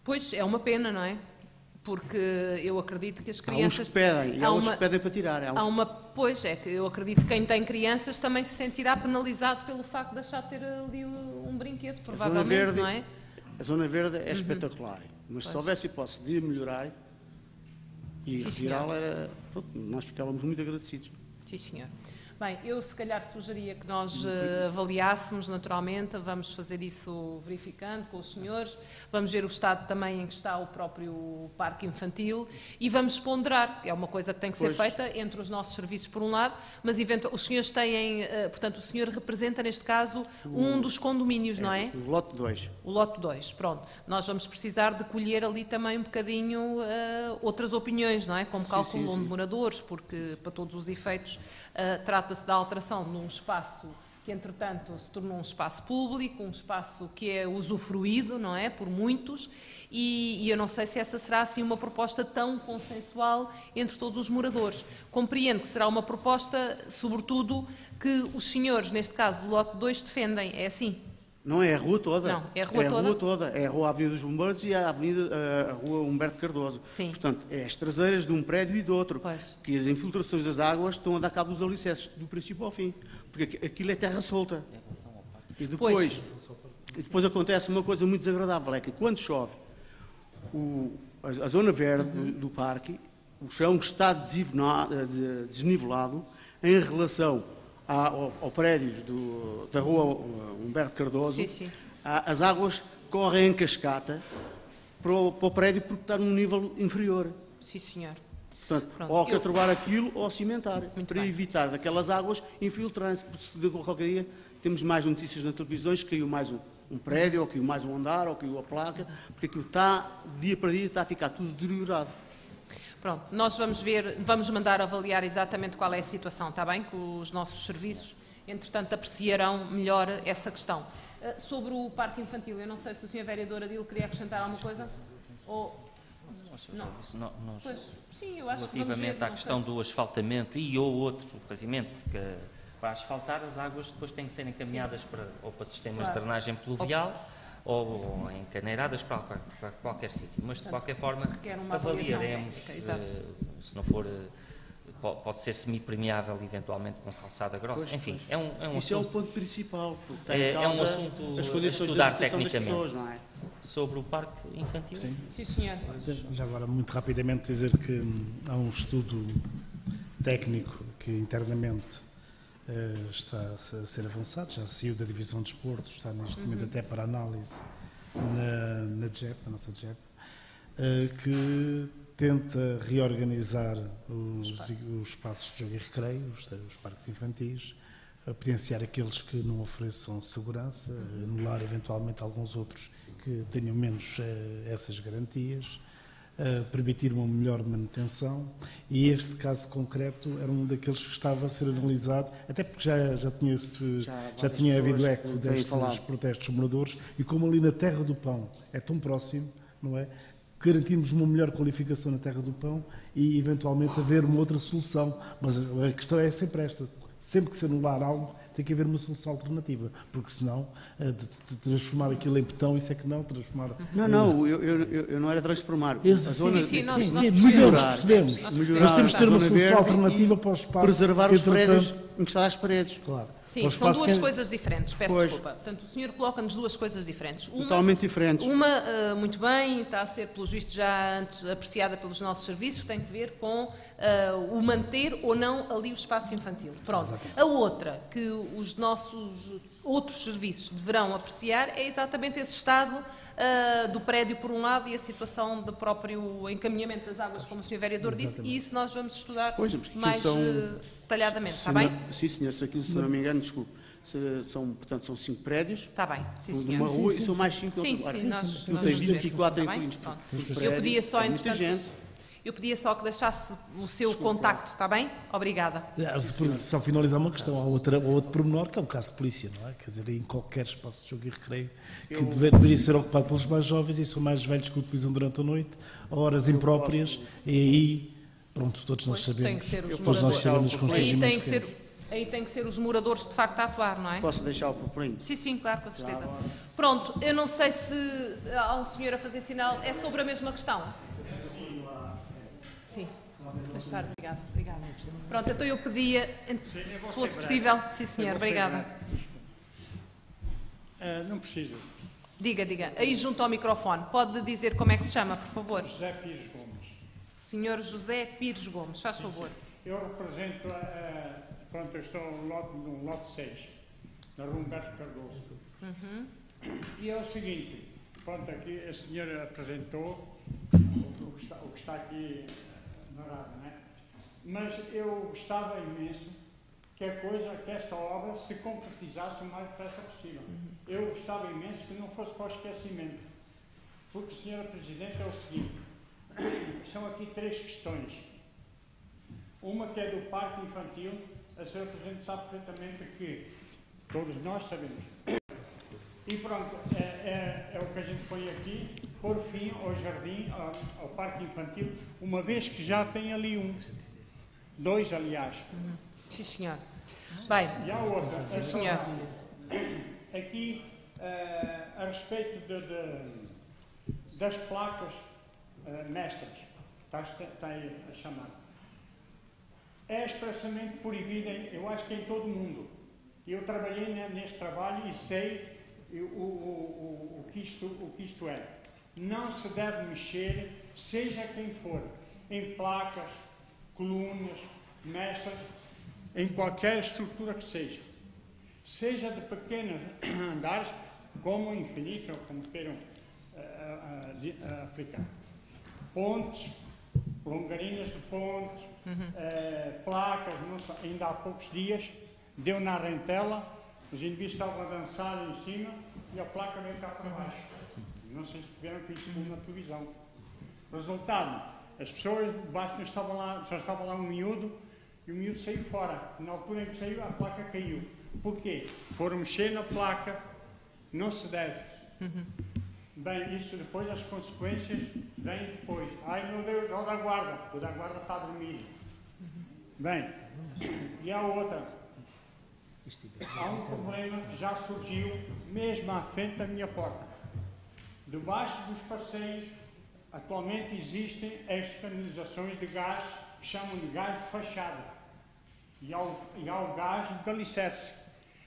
Pois, é uma pena, não é? Porque eu acredito que as crianças... Há uns que pedem, e há uns que pedem para tirar. Pois, é que eu acredito que quem tem crianças também se sentirá penalizado pelo facto de deixar de ter ali um brinquedo, provavelmente, não é? A zona verde é espetacular, mas se houvesse hipótese de melhorar e retirá-la, nós ficávamos muito agradecidos. Sim, senhor. Bem, eu se calhar sugeria que nós avaliássemos naturalmente, vamos fazer isso verificando com os senhores, vamos ver o estado também em que está o próprio parque infantil e vamos ponderar, é uma coisa que tem que ser feita entre os nossos serviços por um lado, mas os senhores têm, portanto o senhor representa neste caso um dos condomínios, não é? O lote 2. O lote 2, pronto. Nós vamos precisar de colher ali também um bocadinho outras opiniões, não é? Como cálculo de moradores, porque para todos os efeitos trata-se da alteração num espaço que entretanto se tornou um espaço público, um espaço que é usufruído, não é, por muitos, e eu não sei se essa será assim uma proposta tão consensual entre todos os moradores. Compreendo que será uma proposta, sobretudo, que os senhores, neste caso do lote 2, defendem, é assim? Não é a rua toda. Não, é a rua toda? É a rua toda. É a rua Avenida dos Bombeiros e a rua Humberto Cardoso. Sim. Portanto, é as traseiras de um prédio e do outro. Pois. Que as infiltrações das águas estão a dar cabo dos alicerces, do princípio ao fim. Porque aquilo é terra solta. E depois acontece uma coisa muito desagradável, é que quando chove, a zona verde do parque, o chão está desnivelado em relação ao prédios da rua Humberto Cardoso. Sim, sim. As águas correm em cascata para o prédio porque está num nível inferior. Sim, senhor. Portanto, Pronto, ou acatrobar aquilo ou cimentar, Muito para bem. evitar daquelas águas infiltrarem-se, porque se de qualquer dia temos mais notícias nas televisões que caiu mais um prédio, ou caiu mais um andar, ou caiu a placa, porque aquilo está, dia para dia, está a ficar tudo deteriorado. Pronto, nós vamos mandar avaliar exatamente qual é a situação, está bem? Que os nossos serviços, entretanto, apreciarão melhor essa questão. Sobre o parque infantil, eu não sei se o Sr. Vereador Adil queria acrescentar alguma coisa? Ou... Não. Pois, sim, eu acho que vamos relativamente ver, à questão do asfaltamento e ou outro pavimento, porque para asfaltar as águas depois têm que ser encaminhadas ou para sistemas de drenagem pluvial ou encaneiradas para qualquer sítio. Mas de qualquer forma requer uma avaliaremos, técnica, se não for, pode ser semi-permeável eventualmente com calçada grossa. Pois, enfim, é um Isso assunto, é o ponto principal. Porque é um assunto as a condições estudar de habitação das tecnicamente. pessoas, não é? Sobre o parque infantil. Sim, senhor. Já agora, muito rapidamente, dizer que há um estudo técnico que internamente está a ser avançado, já saiu da Divisão de Desporto, está neste momento até para análise na JEP, na nossa JEP, que tenta reorganizar os espaços de jogo e recreio, os parques infantis, potenciar aqueles que não ofereçam segurança, anular eventualmente alguns outros que tenham menos essas garantias, permitir uma melhor manutenção, e este caso concreto era um daqueles que estava a ser analisado, até porque já tinha havido eco destes protestos dos moradores, e como ali na Terra do Pão é tão próximo, não é? Garantirmos uma melhor qualificação na Terra do Pão e eventualmente haver uma outra solução, mas a questão é sempre esta. Sempre que se anular algo, tem que haver uma solução alternativa, porque senão, de transformar aquilo em betão, isso é que não, transformar... Não, eu não era transformar. Sim, nós percebemos. Mas temos que ter uma solução alternativa para os espaços... Preservar os prédios encostados às paredes. Claro. Sim, são duas coisas diferentes, peço desculpa. Portanto, o senhor coloca-nos duas coisas diferentes. Totalmente diferentes. Uma, muito bem, está a ser, pelos vistos, já antes apreciada pelos nossos serviços, que tem que ver com o manter ou não ali o espaço infantil. Pronto. Exatamente. A outra, que os nossos outros serviços deverão apreciar, é exatamente esse estado do prédio, por um lado, e a situação do próprio encaminhamento das águas, como o Sr. Vereador disse, e isso nós vamos estudar mais detalhadamente, está bem? Sim, senhor, se não me engano, desculpe. Portanto, são 5 prédios. Está bem, sim, senhor. De uma rua e são mais 5 sim, outros. Sim, nós tem 24 está inquilinos. Eu pedia só, entretanto, eu pedia só que deixasse o seu contacto, está bem? Obrigada. Só finalizar uma questão, há outro pormenor, que é o caso de polícia, não é? Quer dizer, em qualquer espaço de jogo e recreio, que deveria ser ocupado pelos mais jovens e são mais velhos que utilizam durante a noite, a horas impróprias, e aí, pronto, todos nós sabemos. Todos nós sabemos os constrangimentos que Aí tem que ser os moradores, de facto, a atuar, não é? Posso deixar o proponho? Sim, claro, com certeza. Pronto, eu não sei se há um senhor a fazer sinal, é sobre a mesma questão? Sim. Deixa estar, obrigada. Pronto, então eu pedia, se fosse possível... Sim, senhor, obrigada. Não precisa. Diga. Aí junto ao microfone. Pode dizer como é que se chama, por favor? José Pires Gomes. Senhor José Pires Gomes, faz favor. Eu represento, eu estou no lote 6, na rua Humberto Cardoso. E é o seguinte, aqui a senhora apresentou o que está aqui narrado, não é? Mas eu gostava imenso que esta obra se concretizasse o mais depressa possível. Eu gostava imenso que não fosse para o esquecimento. Porque, senhora Presidente, é o seguinte, são aqui 3 questões. Uma que é do parque infantil. A senhora Presidente sabe perfeitamente que Todos nós sabemos. E pronto, é o que a gente põe aqui, por fim, ao jardim, ao parque infantil, uma vez que já tem ali dois, aliás. Sim, senhor. Bem, E há outra. sim, senhor. Aqui, a respeito das placas mestras, está aí a chamar. É expressamente proibida, eu acho que em todo o mundo. Eu trabalhei neste trabalho e sei o que isto é. Não se deve mexer, seja quem for, em placas, colunas, mestras, em qualquer estrutura que seja. Seja de pequenos andares, como infinito, ou como queiram aplicar. Pontes, longarinas de pontes, placas, ainda há poucos dias, deu na rentela, os indivíduos estavam a dançar em cima e a placa veio cá para baixo. Não sei se tiveram que isso na televisão. Resultado, as pessoas de baixo já estava lá um miúdo e o miúdo saiu fora. Na altura em que saiu, a placa caiu. Porquê? Foram mexer na placa, não se deve. Bem, isso depois, as consequências vêm depois. Ai, não deu o da guarda, o da guarda está a dormir. Bem, e a outra. Há um problema que já surgiu mesmo à frente da minha porta. Debaixo dos passeios, atualmente existem as canalizações de gás, que chamam de gás de fachada. E há o gás de alicerce.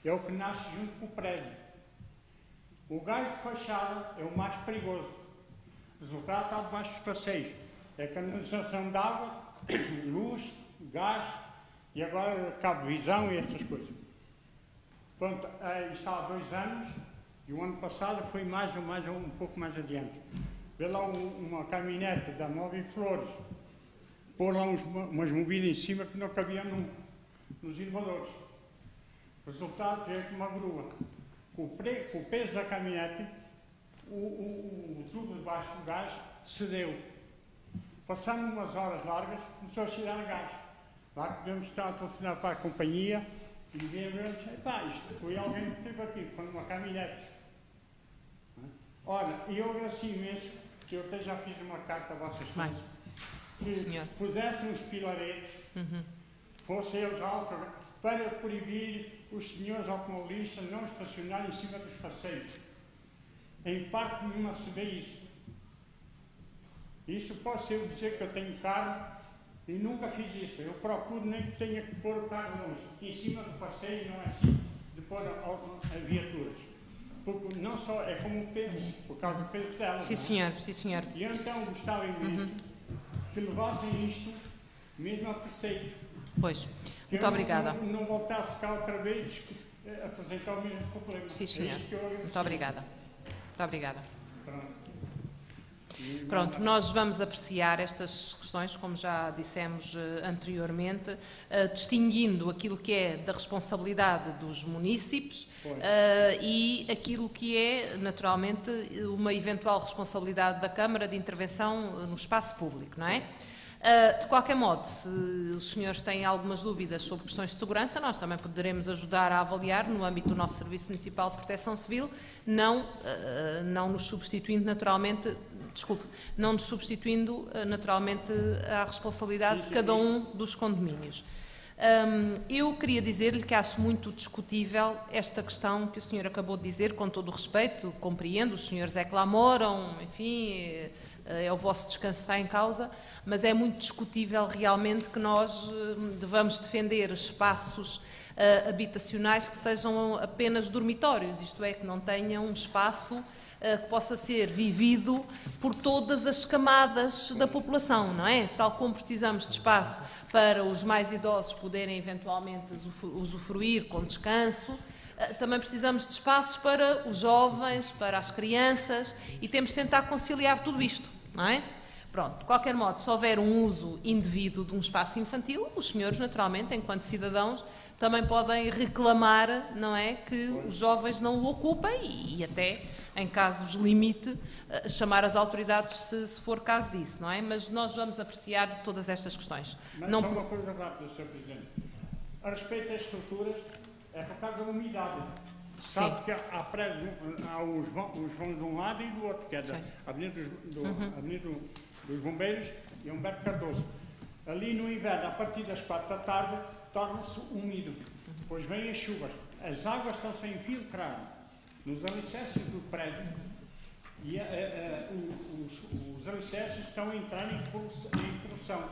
É o que nasce junto com o prédio. O gás de fachada é o mais perigoso. O resultado está debaixo dos passeios. É canalização de água, luz, gás e agora cabo-visão e estas coisas. Pronto, está há 2 anos e o ano passado foi um pouco mais adiante. Vê lá uma caminhonete da Móvel Flores, pôr lá umas mobílias em cima que não cabiam nos elevadores. O resultado é que uma grua. Com o peso da caminhonete, o tubo debaixo do gás cedeu. Passando umas horas largas, começou a cheirar gás. Lá que podemos estar a telefonar para a companhia e ninguém veio e disse, pá, isto foi alguém que esteve aqui, foi uma caminhonete. Olha, e eu agradeço imenso, que eu até já fiz uma carta a Vossa Excelência, se pusessem os pilaretes, fossem eles altos, para proibir os senhores automobilistas não estacionarem em cima dos passeios. Em parte nenhuma se vê isso. Isso posso eu dizer que eu tenho carro e nunca fiz isso. Eu procuro nem que tenha que pôr o carro longe. Em cima do passeio não é assim, de pôr a viaturas. Porque não só é como o peso, por causa do peso dela. Sim, senhor, sim, senhor. E então gostava imenso que levassem isto mesmo a preceito. Pois, muito obrigada. Não voltasse cá outra vez a apresentar o mesmo problema. Sim, senhor. Muito obrigada. Muito obrigada. Pronto, nós vamos apreciar estas questões, como já dissemos anteriormente, distinguindo aquilo que é da responsabilidade dos munícipes e aquilo que é, naturalmente, uma eventual responsabilidade da Câmara de intervenção no espaço público, não é? De qualquer modo, se os senhores têm algumas dúvidas sobre questões de segurança, nós também poderemos ajudar a avaliar no âmbito do nosso Serviço Municipal de Proteção Civil, não nos substituindo naturalmente, à responsabilidade de cada um dos condomínios. Eu queria dizer-lhe que acho muito discutível esta questão que o senhor acabou de dizer, com todo o respeito, compreendo, os senhores é que lá moram, enfim, é o vosso descanso que está em causa, mas é muito discutível realmente que nós devamos defender espaços habitacionais que sejam apenas dormitórios, isto é, que não tenham um espaço que possa ser vivido por todas as camadas da população, não é? Tal como precisamos de espaço para os mais idosos poderem eventualmente usufruir com descanso, também precisamos de espaços para os jovens, para as crianças e temos de tentar conciliar tudo isto, não é? Pronto, de qualquer modo, se houver um uso indevido de um espaço infantil, os senhores, naturalmente, enquanto cidadãos, também podem reclamar, não é, que os jovens não o ocupem e até, em casos limite, chamar as autoridades se for caso disso, não é? Mas nós vamos apreciar todas estas questões. Mas só uma coisa rápida, Sr. Presidente. A respeito das estruturas, É por causa da umidade. Sabe que há prédios, há os vãos de um lado e do outro, que é da Avenida dos Bombeiros e Humberto Cardoso. Ali no inverno, a partir das 4 da tarde, torna-se úmido. Depois vêm as chuvas. As águas estão-se a infiltrar nos alicerces do prédio e os alicerces estão a entrar em corrosão.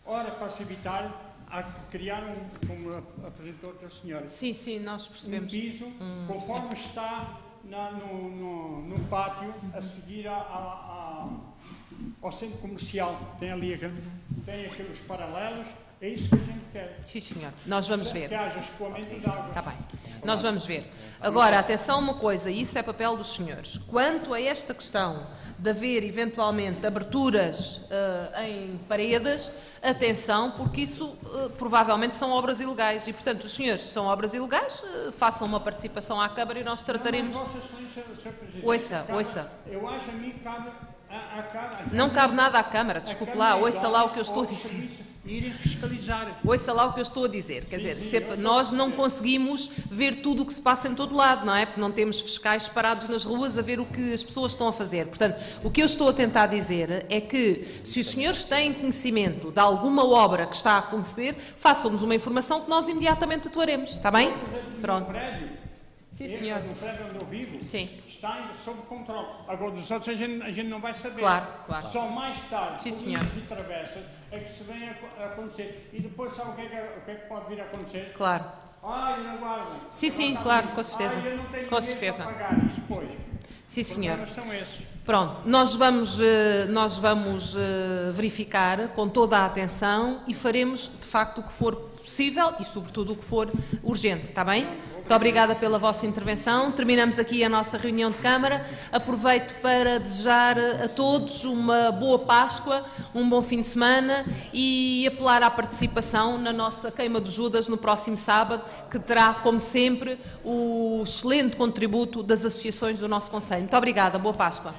Ora, para se evitar, há que criar, como apresentou a senhora, sim, nós percebemos. Um piso, conforme está no pátio, a seguir ao centro comercial. Tem ali tem aqueles paralelos, é isso que a gente quer. Sim, senhor. Nós vamos ver. Que haja escoamento de água. Está bem. Nós vamos ver. Agora, atenção a uma coisa, isso é papel dos senhores. Quanto a esta questão de haver, eventualmente, aberturas em paredes, atenção, porque isso provavelmente são obras ilegais. E, portanto, os senhores, se são obras ilegais, façam uma participação à Câmara e nós trataremos... Não, mas Vossa Excelência, Sr. Presidente, Ouça. Eu acho a mim que cabe à Câmara... Não cabe nada à Câmara, desculpe lá, ouça lá o que eu estou a dizer. Irem fiscalizar. Ouça lá o que eu estou a dizer. Quer dizer, nós não conseguimos ver tudo o que se passa em todo lado, não é? Porque não temos fiscais parados nas ruas a ver o que as pessoas estão a fazer. Portanto, o que eu estou a tentar dizer é que, se os senhores têm conhecimento de alguma obra que está a acontecer, façam-nos uma informação que nós imediatamente atuaremos. Está bem? Pronto. Sim, senhor. No prédio onde eu vivo, sim, está sob controle. Agora, dos outros a gente não vai saber. Claro. Só mais tarde, sim, por senhor, e travessas, é que se vem a acontecer. E depois sabe o que é que pode vir a acontecer? Claro. Não guardam. Sim, claro, com certeza. Eu não tenho com dinheiro certeza. para pagar. E depois? Sim, senhor. São esses. Pronto, nós vamos verificar com toda a atenção e faremos, de facto, o que for possível e, sobretudo, o que for urgente, está bem? Muito obrigada pela vossa intervenção. Terminamos aqui a nossa reunião de Câmara. Aproveito para desejar a todos uma boa Páscoa, um bom fim de semana e apelar à participação na nossa Queima de Judas no próximo sábado, que terá, como sempre, o excelente contributo das associações do nosso Conselho. Muito obrigada. Boa Páscoa.